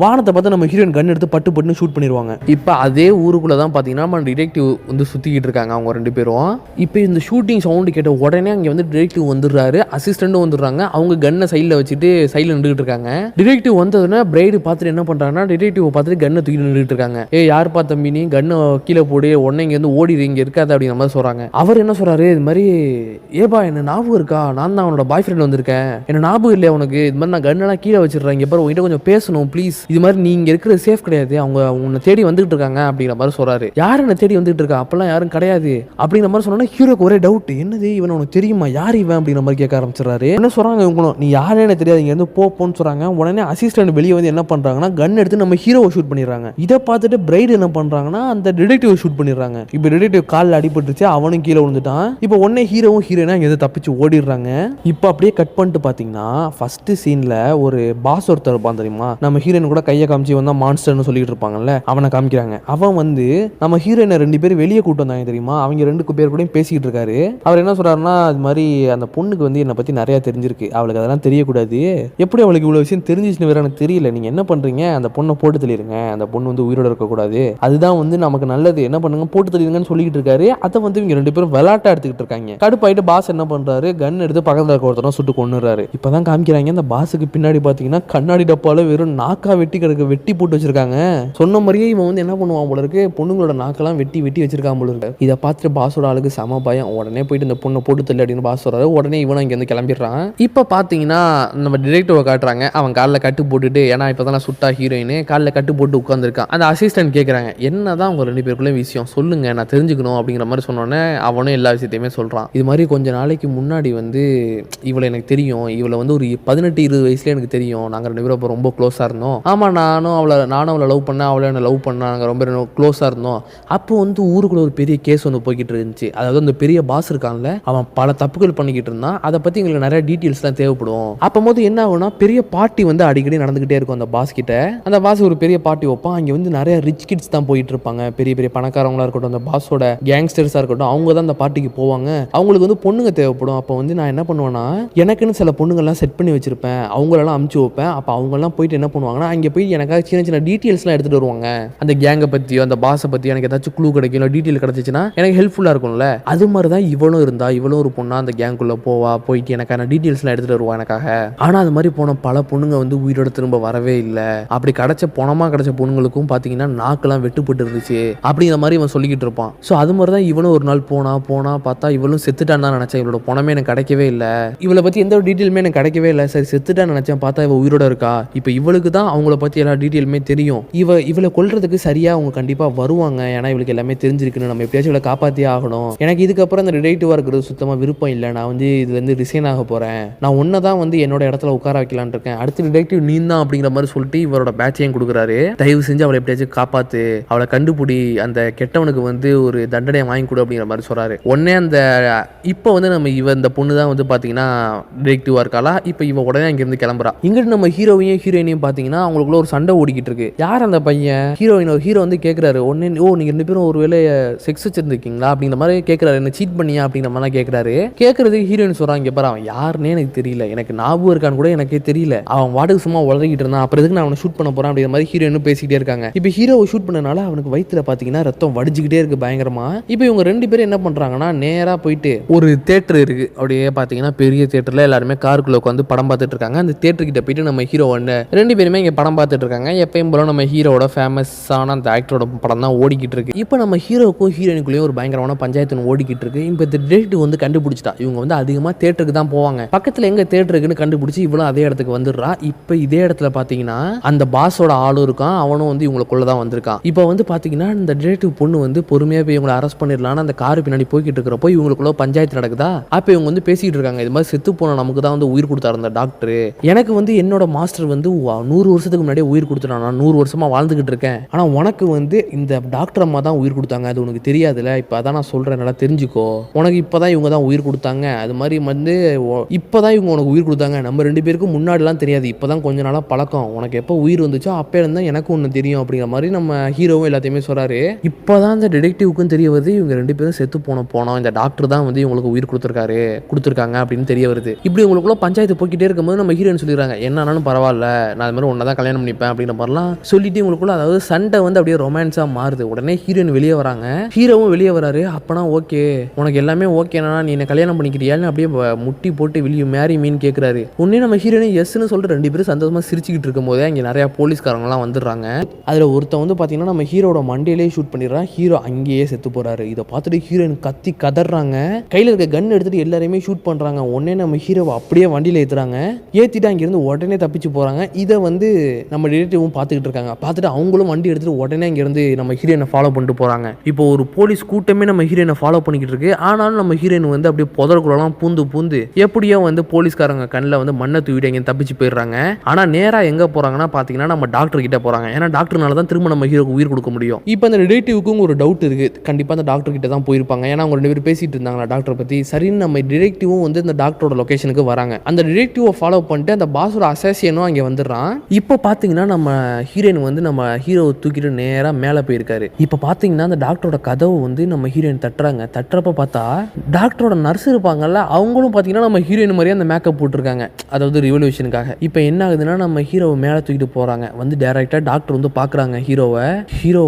வானத்தை பார்த்து நம்ம ஹீரோயின் கன் எடுத்து பட்டு பட்டுன்னு ஷூட் பண்ணிடுவாங்க. இப்போ அதே ஊருக்குள்ள தான் பாத்தீங்கன்னா நம்ம டிடெக்டிவ் வந்து சுத்திக்கிட்டு பண்ணிட்டு இருக்காங்க அவங்க 2 பேரும். இப்போ இந்த ஷூட்டிங் சவுண்டு கேட்ட உடனே அங்கே வந்து டிடெக்டிவ் வந்துடுறாரு, அசிஸ்டண்ட்டும் வந்துடுறாங்க. அவங்க கன்னை சைடில் வச்சுட்டு சைடில் நின்றுட்டு இருக்காங்க. டிடெக்டிவ் வந்ததுன்னா பிரைடு பார்த்துட்டு என்ன பண்ணுறாங்கன்னா டிடெக்டிவ் பார்த்துட்டு கன்னை தூக்கி நின்றுட்டு இருக்காங்க. யாருப்பா தம்பி நீ கன்னை கீழே போடு, உடனே இங்கே வந்து ஓடிடு, இங்கே இருக்காது அப்படிங்கிற மாதிரி சொல்கிறாங்க. அவர் என்ன சொல்கிறாரு, இது மாதிரி ஏபா என்ன ஞாபகம் இருக்கா, நான் தான் அவனோட பாய் ஃப்ரெண்ட் வந்திருக்கேன், என்ன ஞாபகம் இல்லையா உனக்கு, இது மாதிரி நான் கன்னெல்லாம் கீழே வச்சிடுறேன், இங்கே பாரு உங்ககிட்ட கொஞ்சம் பேசணும் ப்ளீஸ், இது மாதிரி நீ இங்கே இருக்கிறது சேஃப் கிடையாது, அவங்க உன்னை தேடி வந்துட்டு இருக்காங்க அப்படிங்கிற மாதிரி சொல்றாரு. யார் என்ன தேடி வந்துட்டு இருக்கா, அப்பெல்லாம் யாரும் கிடையாது அப்படிங்கிற மாதிரி சொன்னா ஹீரோக்கு ஒரே டவுட், என்னது இவன் உனக்கு தெரியுமா, யார் இவன் அப்படிங்கிற மாதிரி கேட்க ஆரம்பிச்சிடறாரு. என்ன சொல்றாங்க இவங்களும், நீ யாருன்னு எனக்கு தெரியாது, இங்க இருந்து போன்னு சொல்றாங்க. உடனே அசிஸ்டன்ட் வெளியே வந்து என்ன பண்றாங்கன்னா கன் எடுத்து நம்ம ஹீரோவை ஷூட் பண்ணிடுறாங்க. இதை பார்த்துட்டு பிரைடு என்ன பண்றாங்கன்னா அந்த டிடெக்டிவ் ஷூட் பண்ணிடுறாங்க. இப்போ டிடெக்டிவ் காலில் அடிபட்டுருச்சு, அவனும் கீழே விழுந்துட்டான். இப்போ உடனே ஹீரோவும் ஹீரோயினா இங்க தப்பிச்சு ஓடிடுறாங்க. இப்போ அப்படியே கட் பண்ணிட்டு பாத்தீங்கன்னா ஃபர்ஸ்ட் சீன்ல ஒரு பாஸ் ஒருத்தர் இருப்பான் தெரியுமா, நம்ம ஹீரோயின் கூட கையை காமிச்சு வந்தா மான்ஸ்டர்னு சொல்லிட்டு இருப்பாங்கல்ல, அவனை காமிக்கிறாங்க. அவன் வந்து நம்ம ஹீரோயினை 2 பேர் வெளியே கூட்டு வந்தாங்க தெரியுமா, அவங்க 2 பேர் கூட பேசிக்கிட்டு இருக்காரு. அவர் என்ன சொல்றாருன்னா, அது மாதிரி அந்த பொண்ணுக்கு வந்து என்னை பத்தி நிறைய தெரிஞ்சிருக்கு, அவளுக்கு அதெல்லாம் தெரியக்கூடாது, எப்படி அவளுக்கு இவ்வளவு விஷயம் தெரிஞ்சிச்சுன்னு வேற எனக்கு தெரியல, நீங்க என்ன பண்றீங்க அந்த பொண்ணை போட்டு தள்ளிடுங்க, அந்த பொண்ணு வந்து உயிரோட இருக்கக்கூடாது, அதுதான் வந்து நமக்கு நல்லது, என்ன பண்ணுங்க போட்டு தள்ளிடுங்கன்னு சொல்லிட்டு இருக்காரு. அதை வந்து இவங்க 2 பேரும் விளையாட்டா எடுத்துக்கிட்டு இருக்காங்க. கடுப்பாயிட்டு பாஸ் என்ன பண்றாரு, கன் எடுத்து பக்கத்துல இருக்க ஒருத்தரும் சுட்டு கொன்னுறாரு. இப்பதான் காமிக்கிறாங்க அந்த பாஸுக்கு பின்னாடி பாத்தீங்கன்னா கண்ணாடி டப்பால வெறும் நாக்கா வெட்டி கிடக்கு, வெட்டி போட்டு வச்சிருக்காங்க. சொன்ன மாதிரியே இவன் வந்து என்ன பண்ணுவான் போல இருக்கு, பொண்ணுங்களோட நாக்கெல்லாம் வெட்டி வெட்டி வச்சிருக்கான் போல இருக்கு. இதை பார்த்துட்டு பாஸோட ஆளுக்கு சம பயம், உடனே போயிட்டு இந்த பொண்ணை போட்டு தள்ளி அப்படின்னு பாஸ் சொல்றாரு. உடனே இவனும் இங்க வந்து கிளம்பிடுறான். இப்ப பாத்தீங்கன்னா நம்ம டிரெக்டரை காட்டுறாங்க, அவன் காலில் கட்டு போட்டுட்டு, ஏன்னா இப்பதான் சுட்டா ஹீரோயின் காலில் கட்டு போட்டு உட்காந்துருக்கான். அந்த அசிஸ்டன்ட் கேட்கறாங்க, என்னதான் உங்க 2 பேருக்குள்ள விஷயம் சொல்லுங்க, நான் தெரிஞ்சுக்கணும் அப்படிங்கிற மாதிரி சொன்னோன்னே அவனும் எல்லா விஷயத்தையுமே சொல்றான். இது மாதிரி கொஞ்ச நாளைக்கு முன்னாடி வந்து இவளை எனக்கு தெரியும், இவளை வந்து ஒரு 18-20 வயசுல எனக்கு தெரியும், நாங்கள் 2 பேரும் ரொம்ப க்ளோஸாக இருந்தோம். ஆமாம் நானும் அவளை லவ் பண்ணேன், அவளை என்ன லவ் பண்ணா, நாங்கள் ரொம்ப க்ளோஸாக இருந்தோம். அப்போ வந்து ஊருக்குள்ள ஒரு பெரிய கேஸ் ஒன்று போய்கிட்டு இருந்துச்சு. அதாவது அந்த பெரிய பாஸ் இருக்கான்ல, அவன் பல தப்புகள் பண்ணிக்கிட்டு இருந்தான். அதை பற்றி எங்களுக்கு நிறைய டீட்டெயில்ஸ்லாம் தேவைப்படும். அப்போ போது என்ன ஆகுனா, பெரிய பார்ட்டி வந்து அடிக்கடி நடந்துகிட்டே இருக்கும் அந்த பாஸ் கிட்ட. அந்த பாஸ் ஒரு பெரிய பார்ட்டி வைப்பான், அங்கே வந்து நிறைய ரிச் கிட்ஸ் தான் போயிட்டு இருப்பாங்க, பெரிய பெரிய பணக்காரங்களா இருக்கட்டும், அந்த பாஸோட கேங்ஸ்டர்ஸாக இருக்கட்டும், அவங்க தான் அந்த பார்ட்டிக்கு போவாங்க. அவங்களுக்கு வந்து பொண்ணுங்க தேவைப்படும். அப்போ வந்து நான் என்ன பண்ணுவேன்னா, எனக்குன்னு சில பொண்ணுங்கள்லாம் செட் பண்ணி வச்சிருப்பேன், அவங்களெல்லாம் அமுச்சு வைப்பேன். அப்போ அவங்கெல்லாம் போயிட்டு என்ன பண்ணுவாங்கன்னா, அங்கே போய் எனக்காக சின்ன சின்ன டீட்டெயில்ஸ்லாம் எடுத்துகிட்டு வருவாங்க, அந்த கேங்கை பற்றியோ அந்த பாஸை பற்றியோ எனக்கு ஏதாச்சும் க்ளூ கிடைக்கும், இல்லை டீட்டெயில் கிடச்சிச்சுன்னா எனக்கு ஹெல்ப்ஃபுல்லாக இருக்கும்ல. அது மாதிரி தான் இவளும் இருந்தா, இவளும் ஒரு பொண்ணா அந்த கேங்குள்ளே போயிட்டு எனக்கான டீட்டெயில்ஸ்லாம் எடுத்துகிட்டு வருவா எனக்காக. ஆனால் அது மாதிரி போன பல பொண்ணுங்க வந்து உயிரோட திரும்ப வரவே இல்லை. அப்படி கிடைச்ச பொண்ணுங்களுக்கும் பார்த்தீங்கன்னா நாக்கெல்லாம் வெட்டுப்பட்டு இருந்துச்சு அப்படிங்கிற மாதிரி இவன் சொல்லிக்கிட்டு இருப்பான். ஸோ அது மாதிரி தான் இவனும் ஒரு நாள் போனா பார்த்தா இவளும் செத்துட்டான்னு தான் நினச்சேன், இவளோட பணமே எனக்கு கிடைக்கவே இல்லை, இவளை பற்றி எந்த ஒரு டீட்டெயிலுமே எனக்கு கிடைக்கவே இல்லை, சரி செத்துட்டான்னு நினச்சேன், பார்த்தா இவ உயிரோட இருக்கா. இப்போ இவளுக்கு தான் அவங்கள பற்றி எல்லா டீட்டெயிலுமே தெரியும், இவளை கொல்றதுக்கு சரியாக அவங்க கண்டிப்பாக வருவாங்க, ஏன்னா இவளுக்கு எல்லாமே தெரிஞ்சிருக்குன்னு, நம்ம எப்படியாச்சும் இவளை காப்பாற்றியே ஆகணும், எனக்கு இதுக்கப்புறம் இந்த ரிலேட்டிவாக இருக்கிறது சுத்தமாக விருப்பம் இல்லை, நான் வந்து இதுலேருந்து ரிசைன் ஆக போகிறேன், நான் ஒன்றை தான் வந்து என்னோட இடத்துல உட்கார வைக்கலான் இருக்கேன், அடுத்த ரிலேட்டிவ் நீ தான் அப்படிங்கிற மாதிரி சொல்லிட்டு இவரோட பேட்சையும் கொடுக்குறாரு. தயவு செஞ்சு அவளை எப்படியாச்சும் காப்பாற்று, அவளை கண்டுபிடி, அந்த கெட்டவனுக்கு வந்து ஒரு தண்டனையை வாங்கி கொடு அப்படிங்கிற மாதிரி சொல்கிறாரு. உடனே அந்த இப்போ வந்து நம்ம இந்த பொண்ணு தான் வந்து பார்த்தீங்கன்னா டிரெக்டிவாக இருக்காளா. இப்போ இவ உடனே அங்கேருந்து கிளம்புறா. இங்கிட்டு நம்ம ஹீரோயினையும் பார்த்தீங்கன்னா அவங்களுக்குள்ள ஒரு சண்டை ஓடிக்கிட்டு இருக்கு. யார் அந்த பையன், ஹீரோ வந்து கேட்குறாரு, ஒன்னே நீங்க 2 பேரும் ஒரு வேளை செக்ஸ் வச்சிருந்துருக்கீங்களா அப்படிங்கிற மாதிரி கேட்குறாரு, என்ன சீட் பண்ணியா அப்படிங்கிற மாதிரிலாம் கேட்குறாரு. கேட்கறதுக்கு ஹீரோயின் சொல்றாங்க, பாரு அவன் யாருன்னே எனக்கு தெரியல, எனக்கு ஞாபகம் இருக்கான்னு கூட எனக்கே தெரியல, அவன் வாட்டுக்கு சும்மா உளறிக்கிட்டு இருந்தான், அப்புறம் எதுக்கு நான் அவனை ஷூட் பண்ண போறேன் அப்படிங்கிற மாதிரி ஹீரோயினும் பேசிக்கிட்டே இருக்காங்க. இப்போ ஹீரோவை ஷூட் பண்ணனால அவனுக்கு வயிற்றுல பார்த்தீங்கன்னா ரத்தம் வடிஞ்சுக்கிட்டே இருக்கு பயங்கரமா. இப்போ இவங்க 2 பேரும் என்ன பண்றாங்கன்னா, நேராக போயிட்டு ஒரு தேட்டர் இருக்கு, அப்படியே பார்த்தீங்கன்னா பெரிய தேட்டர்ல எல்லாருமே காருக்குள்ள உட்காந்து படம் பார்த்துட்டு இருக்காங்க. அந்த தேட்டர் கிட்ட போயிட்டு நம்ம ஹீரோ 2 பேருமே இங்கே படம் பார்த்துட்டு இருக்காங்க. எப்பயும் போல நம்ம ஹீரோட ஃபேமஸான அந்த ஆக்டரோட படம் தான் ஓடிக்கிட்டு இருக்கு. இப்போ நம்ம ஹீரோவுக்கும் ஹீரோயினுக்குள்ளேயும் ஒரு பயங்கரமான பஞ்சாயத்து ஓடிக்கிட்டு இருக்கு. இப்போ இந்த டிரெக்டிவ் வந்து கண்டுபிடிச்சிட்டா, இவங்க வந்து அதிகமாக தேட்டருக்கு தான் போவாங்க, பக்கத்தில் எங்க தேட்டர் இருக்குன்னு கண்டுபிடிச்சி இவ்வளோ அதே இடத்துக்கு வந்துடுறா. இப்போ இதே இடத்துல பார்த்தீங்கன்னா அந்த பாஸோட ஆளும் இருக்கான், அவனும் வந்து இவங்களுக்குள்ள தான் வந்திருக்கான். இப்போ வந்து பார்த்தீங்கன்னா இந்த டிரெக்டிவ் பொண்ணு வந்து பொறுமையாக போய் இவங்களை அரெஸ்ட் பண்ணிடலான்னு அந்த காரு பின்னாடி போய்கிட்டு இருக்கிறப்போ இவங்களுக்குள்ள பஞ்சாயத்து நடக்குதா. அப்போ இவங்க வந்து பேசிக்கிட்டு இருக்காங்க, இது மாதிரி செத்து போன நமக்கு தான் வந்து உயிர் கொடுத்தாரு அந்த டாக்டர், எனக்கு வந்து என்னோட மாஸ்டர் வந்து 100 வருஷத்துக்கு முன்னாடியே உயிர் கொடுத்துட்டான், நான் 100 வருஷமா வாழ்ந்துகிட்டு இருக்கேன், ஆனால் உனக்கு வந்து இந்த டாக்டர் அம்மா தான் உயிர் கொடுத்தாங்க, அது உனக்கு தெரியாதுல்ல, இப்போ அதான் நான் சொல்கிறேன், நல்லா தெரிஞ்சுக்கோ, உனக்கு இப்போ தான் இவங்க தான் உயிர் கொடுத்தாங்க, அது மாதிரி வந்து இப்போ தான் இவங்க உனக்கு உயிர் கொடுத்தாங்க, நம்ம 2 பேருக்கும் முன்னாடிலாம் தெரியாது, இப்போ தான் கொஞ்ச நாளாக பழக்கம், உனக்கு எப்போ உயிர் வந்துச்சோ அப்போ இருந்தால் எனக்கு ஒன்று தெரியும் அப்படிங்கிற மாதிரி நம்ம ஹீரோவும் எல்லாத்தையுமே சொல்கிறாரு. இப்போ தான் இந்த டிடெக்டிவ்க்கும் தெரிய வருது, இவங்க 2 பேரும் செத்து போனோம், இந்த டாக்டர் தான் வந்து இவங்களுக்கு உயிர் கொடுத்துருக்காங்க அப்படின்னு தெரிய வருது. இப்படி உங்களுக்குள்ள பஞ்சாயத்து போய்கிட்டே இருக்கும்போது நம்ம ஹீரோயின் சொல்லிடுறாங்க, என்னன்னாலும் பரவாயில்ல, நான் அது மாதிரி ஒன்றை தான் கல்யாணம் பண்ணிப்பேன் அப்படிங்கிற மாதிரிலாம் சொல்லிட்டு உங்களுக்குள்ள அதாவது சண்டை வந்து அப்படியே ரொமான்ஸாக மாறுது. உடனே ஹீரோயின் வெளியே வராங்க. ஹீரோ ஹீரோவும் வெளியே வராரு. அப்பனா ஓகே, உனக்கு எல்லாமே ஓகேனா நீ என்ன கல்யாணம் பண்ணிக்கிறியான்னு அப்படியே முட்டி போட்டு வெளியே மேரி மீன் கேட்குறாரு. உடனே நம்ம ஹீரோனே எஸ்ன்னு சொல்லிட்டு 2 பேரும் சந்தோஷமா சிரிச்சுக்கிட்டு இருக்கும் போதே அங்கே நிறைய போலீஸ்காரங்களாம் வந்துடுறாங்க. அதில் ஒருத்தன் வந்து பார்த்தீங்கன்னா நம்ம ஹீரோட மண்டையிலே ஷூட் பண்ணிடுறான். ஹீரோ அங்கேயே செத்து போறாரு. இதை பார்த்துட்டு ஹீரோயின் கத்தி கதறாங்க. கையில் இருக்க கன் எடுத்துட்டு எல்லாருமே ஷூட் பண்றாங்க. உடனே நம்ம ஹீரோவை அப்படியே வண்டியில் ஏற்றுறாங்க. ஏற்றிட்டு அங்கேருந்து உடனே தப்பிச்சு போறாங்க. இதை வந்து நம்ம டிடெக்டிவும் பார்த்துக்கிட்டு இருக்காங்க. பார்த்துட்டு அவங்களும் வண்டி எடுத்துட்டு உடனே அங்கேருந்து நம்ம ஹீரோயினை ஃபாலோ பண்ணிட்டு போறாங்க. இப்போ ஒரு போலீஸ் கூட்டமே நம்ம ஹீரோயினை ஃபாலோ பண்ணிக்கிட்டு இருக்கு. ஆனாலும் நம்ம ஹீரோயின் வந்து அப்படியே புதற்குள்ளலாம் பூந்து எப்படியோ வந்து போலீஸ்காரங்க கண்ணில் வந்து மண்ணை தூவிட்டு அங்கே தப்பிச்சு போயிடுறாங்க. ஆனால் நேராக எங்கே போறாங்கன்னா பார்த்தீங்கன்னா நம்ம டாக்டர் கிட்ட போறாங்க. ஏன்னா டாக்டர்னால தான் திரும்ப நம்ம ஹீரோக்கு உயிர் கொடுக்க முடியும். இப்போ அந்த டிடெக்டிவுக்கும் ஒரு டவுட் இருக்கு. கண்டிப்பாக அந்த டாக்டர் கிட்ட தான் போயிருப்பாங்க. ஏன்னா அவங்க 2 பேரும் பேசிட்டு இருந்தாங்களா டாக்டரை பற்றி. சரின்னு நம்ம டிடெக்டிவும் வந்து இந்த டாக்டரோட லொகேஷனுக்கு வராங்க. அந்த டிடெக்டிவை ஃபாலோ பண்ணிட்டு அந்த பாஸோட அசாசியனும் அங்கே வந்துடுறான். இப்போ பார்த்தீங்கன்னா நம்ம ஹீரோயின் வந்து நம்ம ஹீரோவை தூக்கிட்டு நேராக மேலே போயிருக்காரு. இப்போ பார்த்தீங்கன்னா அந்த டாக்டரோட கதவு வந்து நம்ம ஹீரோயின் தட்டுறாங்க. தட்டுறப்ப பார்த்தா டாக்டரோட நர்ஸ் இருப்பாங்கல்ல, அவங்களும் பார்த்தீங்கன்னா நம்ம ஹீரோயின் மாதிரியே அந்த மேக்கப் போட்டிருக்காங்க, அதாவது ரிவல்யூஷனுக்காக. இப்போ என்ன ஆகுதுன்னா நம்ம ஹீரோவை மேலே தூக்கிட்டு போகிறாங்க. வந்து டேரெக்டாக டாக்டர் வந்து பார்க்குறாங்க ஹீரோவை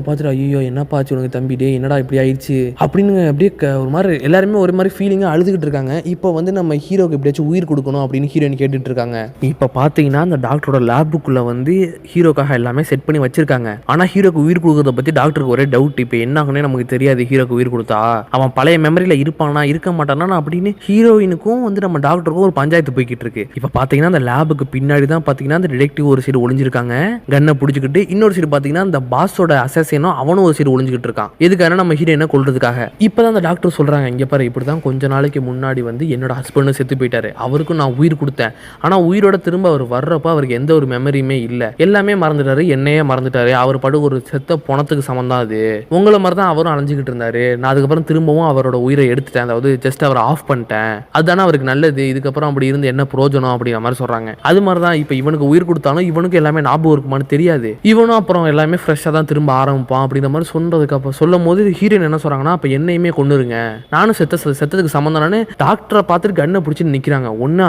பார்த்துட்டு ஐயோ என்னப்பா ஆச்சு உனக்கு தம்பி, டே என்னடா இப்படி ஆயிடுச்சு அப்படின்னு அப்படியே ஒரு மாதிரி எல்லாருமே ஒரு மாதிரி ஃபீலிங்காக அழுதுகிட்டு இருக்காங்க. இப்போ வந்து நம்ம ஹீரோக்கு எப்படியாச்சும் உயிர் கொடுக்கணும் அப்படின்னு ஹீரோயின் கேட்டுட்டு இருக்காங்க. இப்போ பார்த்தீங்கன்னா அந்த டாக்டரோட லேபுக்குள்ளே வந்து ஹீரோக்காக எல்லாமே செட் பண்ணி வச்சிருக்காங்க. ஆனால் ஹீரோக்கு உயிர் கொடுக்கறத பற்றி டாக்டருக்கு ஒரே டவுட். இப்போ என்ன ஆகுனே நமக்கு தெரியாது. ஹீரோக்கு உயிர் கொடுத்தா அவன் பழைய மெமரியில் இருப்பானா இருக்க மாட்டானா அப்படின்னு ஹீரோயினுக்கும் வந்து நம்ம டாக்டருக்கும் ஒரு பஞ்சாயத்து போய்கிட்டு இருக்கு. இப்போ பார்த்தீங்கன்னா அந்த லேபுக்கு பின்னாடி தான் பார்த்தீங்கன்னா அந்த டிடெக்டிவ் ஒரு சைடு ஒளிஞ்சிருக்காங்க கண்ணை பிடிச்சிக்கிட்டு. இன்னொரு சைடு பார்த்தீங்கன்னா அந்த பாஸோட அசாசியனும் அவனும் ஒரு சைடு ஒளிஞ்சிக்கிட்டு இருக்கான். எதுக்காக நம்ம ஹீரோயினை கொல்றதுக்காக. இப்போதான் அந்த டாக்டர் சொல்றாங்க, இங்கே பாரு இப்படி தான் கொஞ்ச நாளைக்கு முன்னாடி வந்து என்னோட ஹஸ்பண்டும் செத்து போயிட்டாரு. அவருக்கும் நான் உயிர் கொடுத்தேன். ஆனால் உயிரோட திரும்ப அவர் வர்றப்ப அவருக்கு எந்த ஒரு மெமரியுமே இல்லை. எல்லாமே மறந்துட்டாரு, என்னையே மறந்துட்டாரு. அவர் படு ஒரு செத்த பணத்துக்கு சமம் தான் அது. உங்களை மாதிரி தான் அவரும் அலைஞ்சிக்கிட்டு இருந்தாரு. நான் அதுக்கப்புறம் திரும்பவும் அவரோட உயிரை எடுத்துட்டேன். அதாவது ஜஸ்ட் அவரை ஆஃப் பண்ணிட்டேன். அதுதானே அவருக்கு நல்லது. இதுக்கப்புறம் அப்படி இருந்து என்ன பிரயோஜனம் அப்படிங்கிற மாதிரி சொல்றாங்க. அது மாதிரி தான் இப்போ இவனுக்கு உயிர் கொடுத்தாலும் இவனுக்கு எல்லாமே ஞாபகம் இருக்குமான்னு தெரியாது. இவனும் அப்புறம் எல்லாமே ஃப்ரெஷ்ஷாக தான் திரும்ப ஆரம்பிப்பான் அப்படிங்கிற மாதிரி சொன்னதுக்கு அப்புறம் சொல்லும் போது ஹீரோயின் என்ன சொல்றாங்கன்னா, அப்போ என்னையுமே கொண்டுருங்க, நானும் செத்ததுக்கு சம்மந்தானு டாக்டரை பார்த்துட்டு கண்ணை பிடிச்சி நிற்கிறாங்க. ஒன்று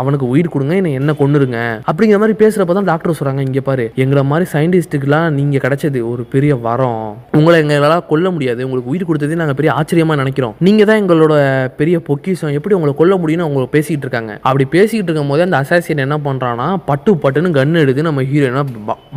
அவனுக்கு உயிர் கொடுங்க, என்ன கொண்டுருங்க அப்படிங்கிற மாதிரி பேசுறப்ப தான் டாக்டர் சொல்றாங்க, இங்கே பாரு எங்களை மாதிரி சயின்டிஸ்ட்டுக்கெல்லாம் நீங்க கிடைச்சது ஒரு பெரிய வரம். உங்களை எங்களால் கொல்ல முடியாது. உங்களுக்கு உயிர் கொடுத்ததே நாங்கள் பெரிய ஆச்சரியமா நினைக்கிறோம். நீங்க தான் எங்களோட பெரிய பொக்கிஷம். எப்படி உங்களை கொல்ல முடியும்னு அவங்க பேசிக்கிட்டு இருக்காங்க. அப்படி பேசிக்கிட்டு இருக்கும் போது அந்த அசாசியன் என்ன பண்றான்னா பட்டுன்னு கன் எடுத்து நம்ம ஹீரோயினை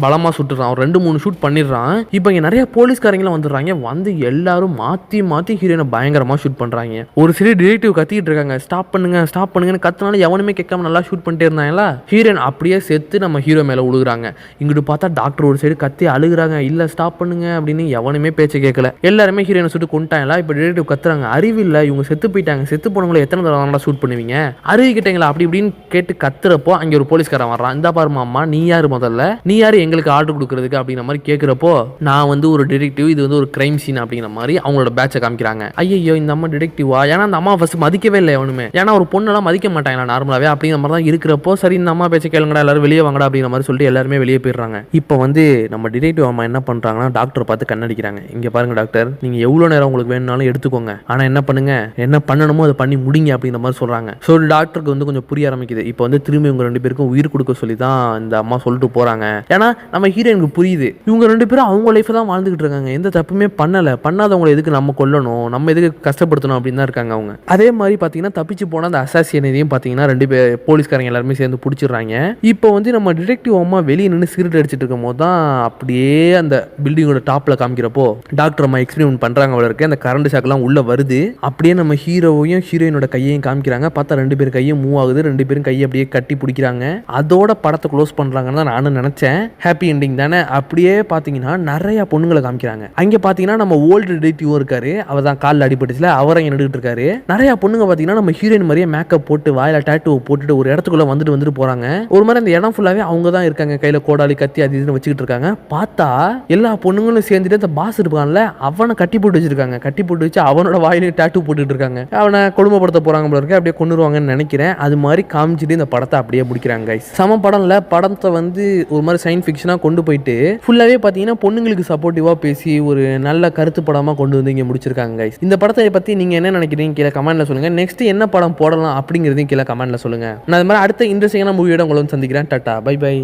பலமா சுட்டுறான். 2-3 ஷூட் பண்ணிடுறான். இப்போ இங்க நிறைய போலீஸ்காரங்களும் வந்துடுறாங்க. வந்து எல்லாரும் மாத்தி ஹீரோயினை பயங்கரமா ஷூட் பண்றாங்க. ஒரு சில டிடெக்டிவ் கத்திக்கிட்டு இருக்காங்க, ஸ்டாப் பண்ணுங்கன்னு கத்தினாலும் எவனுமே கேட்காம நல்லா ஷூட் பண்ணிட்டே இருந்தாங்களா. ஹீரோயின் அப்படியே செத்து நம்ம ஹீரோ மேல விழுகுறாங்க. இங்கிட்டு பார்த்தா டாக்டர் ஒரு சைடு கத்தி அழுகுறாங்க, இல்ல ஸ்டாப் பண்ணுங்க அப்படின்னு எவனுமே பேச்சை கேட்கல. எல்லாருமே ஹீரோயினை சுட்டு கொண்டாங்களா. இப்போ டிடெக்டிவ் கத்துறாங்க, அறிவில்லை இவங்க செத்து போயிட்டாங்க, செத்து போனவங்களை எத்தனை தடவை ஷூட் பண்ணுவீங்க, அறிவிக்கிட்டீங்களா அப்படி இப்படின்னு கேட்டு கத்துறப்போ அங்கே ஒரு போலீஸ்காரன் வர்றான். இந்த பாருமா அம்மா, நீ யாரு முதல்ல, நீ யாரு எங்களுக்கு ஆர்டர் கொடுக்கறதுக்கு அப்படிங்கிற மாதிரி கேட்குறப்போ, நான் வந்து ஒரு டிடெக்டிவ், இது வந்து ஒரு கிரைம் சீன் அப்படிங்கிற மாதிரி அவங்களோட பேட்சை காமிக்கிறாங்க. ஐயோ இந்த அம்மா டிடெக்டிவா, ஏன்னா அந்த அம்மா ஃபர்ஸ்ட் மதிக்கவே இல்லை எவனுமே. ஏன்னா ஒரு பொண்ணெல்லாம் மதிக்க மாட்டாங்களா நார்மலாவே அப்படிங்கிற மாதிரி தான் இருக்கிறப்போ, சரி இந்த அம்மா பேச்சை கேளுங்கடா எல்லாரும் வெளியே வாங்கடா அப்படிங்கிற மாதிரி சொல்லிட்டு எல்லாருமே வெளியே போயிடுறாங்க. இப்போ வந்து நம்ம டிடெக்டிவ் அம்மா என்ன பண்றாங்கன்னா டாக்டர் பார்த்து கண்ணடிக்கிறாங்க. இங்க பாருங்க டாக்டர், நீங்க எவ்வளவு நேரம் உங்களுக்கு வேணும்னாலும் எடுத்துக்கோங்க, ஆனா என்ன பண்ணுங்க, என்ன பண்ணணுமோ அதை பண்ணி முடிங்க அப்படிங்கிற மாதிரி சொல்றாங்க. ஸோ டாக்டருக்கு வந்து கொஞ்சம் புரிய ஆரம்பிக்குது. இப்போ வந்து திரும்பி இவங்க 2 பேருக்கும் உயிர் கொடுக்க சொல்லி தான் இந்த அம்மா சொல்லிட்டு போறாங்க. ஏன்னா நம்ம ஹீரோயினுக்கு புரியுது இவங்க 2 பேரும் அவங்க லைஃப் தான் வாழ்ந்துகிட்டு இருக்காங்க, எந்த தப்புமே பண்ணாதவங்களை எதுக்கு நம்ம கொல்லணும், நம்ம எதுக்கு கஷ்டப்படுத்தணும் அப்படின்னு தான் இருக்காங்க அவங்க. அதே மாதிரி பார்த்தீங்கன்னா தப்பிச்சு போன அந்த அசாசியனையும் பார்த்தீங்கன்னா 2 பேர் போலீஸ்காரங்க எல்லாருமே சேர்ந்து பிடிச்சிடுறாங்க. இப்போ வந்து நம்ம டிடெக்டிவ் அம்மா வெளியே நின்று சிகரெட் அடிச்சிட்டு இருக்கும் போது தான் அப்படியே அந்த பில்டிங்கோட டாப்ல காமிக்கிறப்போ டாக்டர் அம்மா எக்ஸ்பெரிமெண்ட் பண்றாங்க. அவளை இருக்கு அந்த கரண்ட் ஷாக்லாம் உள்ள வருது. அப்படியே நம்ம ஹீரோவையும் ஹீரோயினோட கையையும் காமிக்கிறாங்க. பார்த்தா 2 பேர் கையும் மூவ் ஆகுது. 2 பேரும் கையை அப்படியே கட்டி பிடிக்கிறாங்க. அதோட படத்தை க்ளோஸ் பண்றாங்கன்னு தான் நானும் நினைச்சேன். ஹாப்பி எண்டிங் தானே. அப்படியே பார்த்தீங்கன்னா நிறைய பொண்ணுங்களை காமிக்கிறாங்க. அங்கே பார்த்தீங்கன்னா நம்ம ஓல்டு டிடெக்டிவும் இருக்காரு, அவர் தான் காலில் அடிபட்டுச்சுல, அவரை இங்கே நடுக்கிட்டு இருக்காரு. நிறைய பொண்ணுங்க பார்த்தீங்கன்னா நம்ம ஹீரோயின் மாதிரியே மேக்கப் போட்டு வாயில டாட்டூ போட்டுட்டு ஒரு இடத்துக்குள்ள வந்துட்டு போறாங்க. ஒரு மாதிரி அந்த இடம் ஃபுல்லாவே அவங்க தான் இருக்காங்க, கையில கோடாலி கத்தி அது இதுன்னு வச்சுக்கிட்டு இருக்காங்க. பார்த்தா எல்லா பொண்ணுங்களும் சேர்ந்துட்டு அந்த பாஸ் இருப்பான்ல அவனை கட்டி போட்டு வச்சிருக்காங்க. கட்டி போட்டு வச்சு அவனோட வாயிலையும் டாட்டூ போட்டுட்டு இருக்காங்க. அவனை கொடுமைப்படுத்த போறாங்க போல இருக்கு. அப்படியே கொண்டுருவாங்கன்னு நினைக்கிறேன். அது மாதிரி காமிச்சிட்டு இந்த படத்தை அப்படியே முடிக்கிறாங்க கைஸ். சம படம்ல படத்தை வந்து ஒரு மாதிரி சயின்ஸ் ஃபிக்ஷனா கொண்டு போயிட்டு ஃபுல்லாவே பாத்தீங்கன்னா பொண்ணுங்களுக்கு சப்போர்ட்டிவா பேசி ஒரு நல்ல கருத்து படமா கொண்டு வந்து இங்க முடிச்சிருக்காங்க கைஸ். இந்த படத்தை பத்தி நீங்க என்ன நினைக்கிறீங்க கீழே கமெண்ட்ல சொல்லுங்க. நெக்ஸ்ட் என்ன படம் போடலாம் அப்படிங்கிறதையும் கீழே கமெண்ட்ல சொல்லுங்க. நான் அது மாதிரி அடுத்த இன்ட்ரெஸ்டிங்கான மூவியோட உங்களை சந்திக்கிறேன். Tata bye by.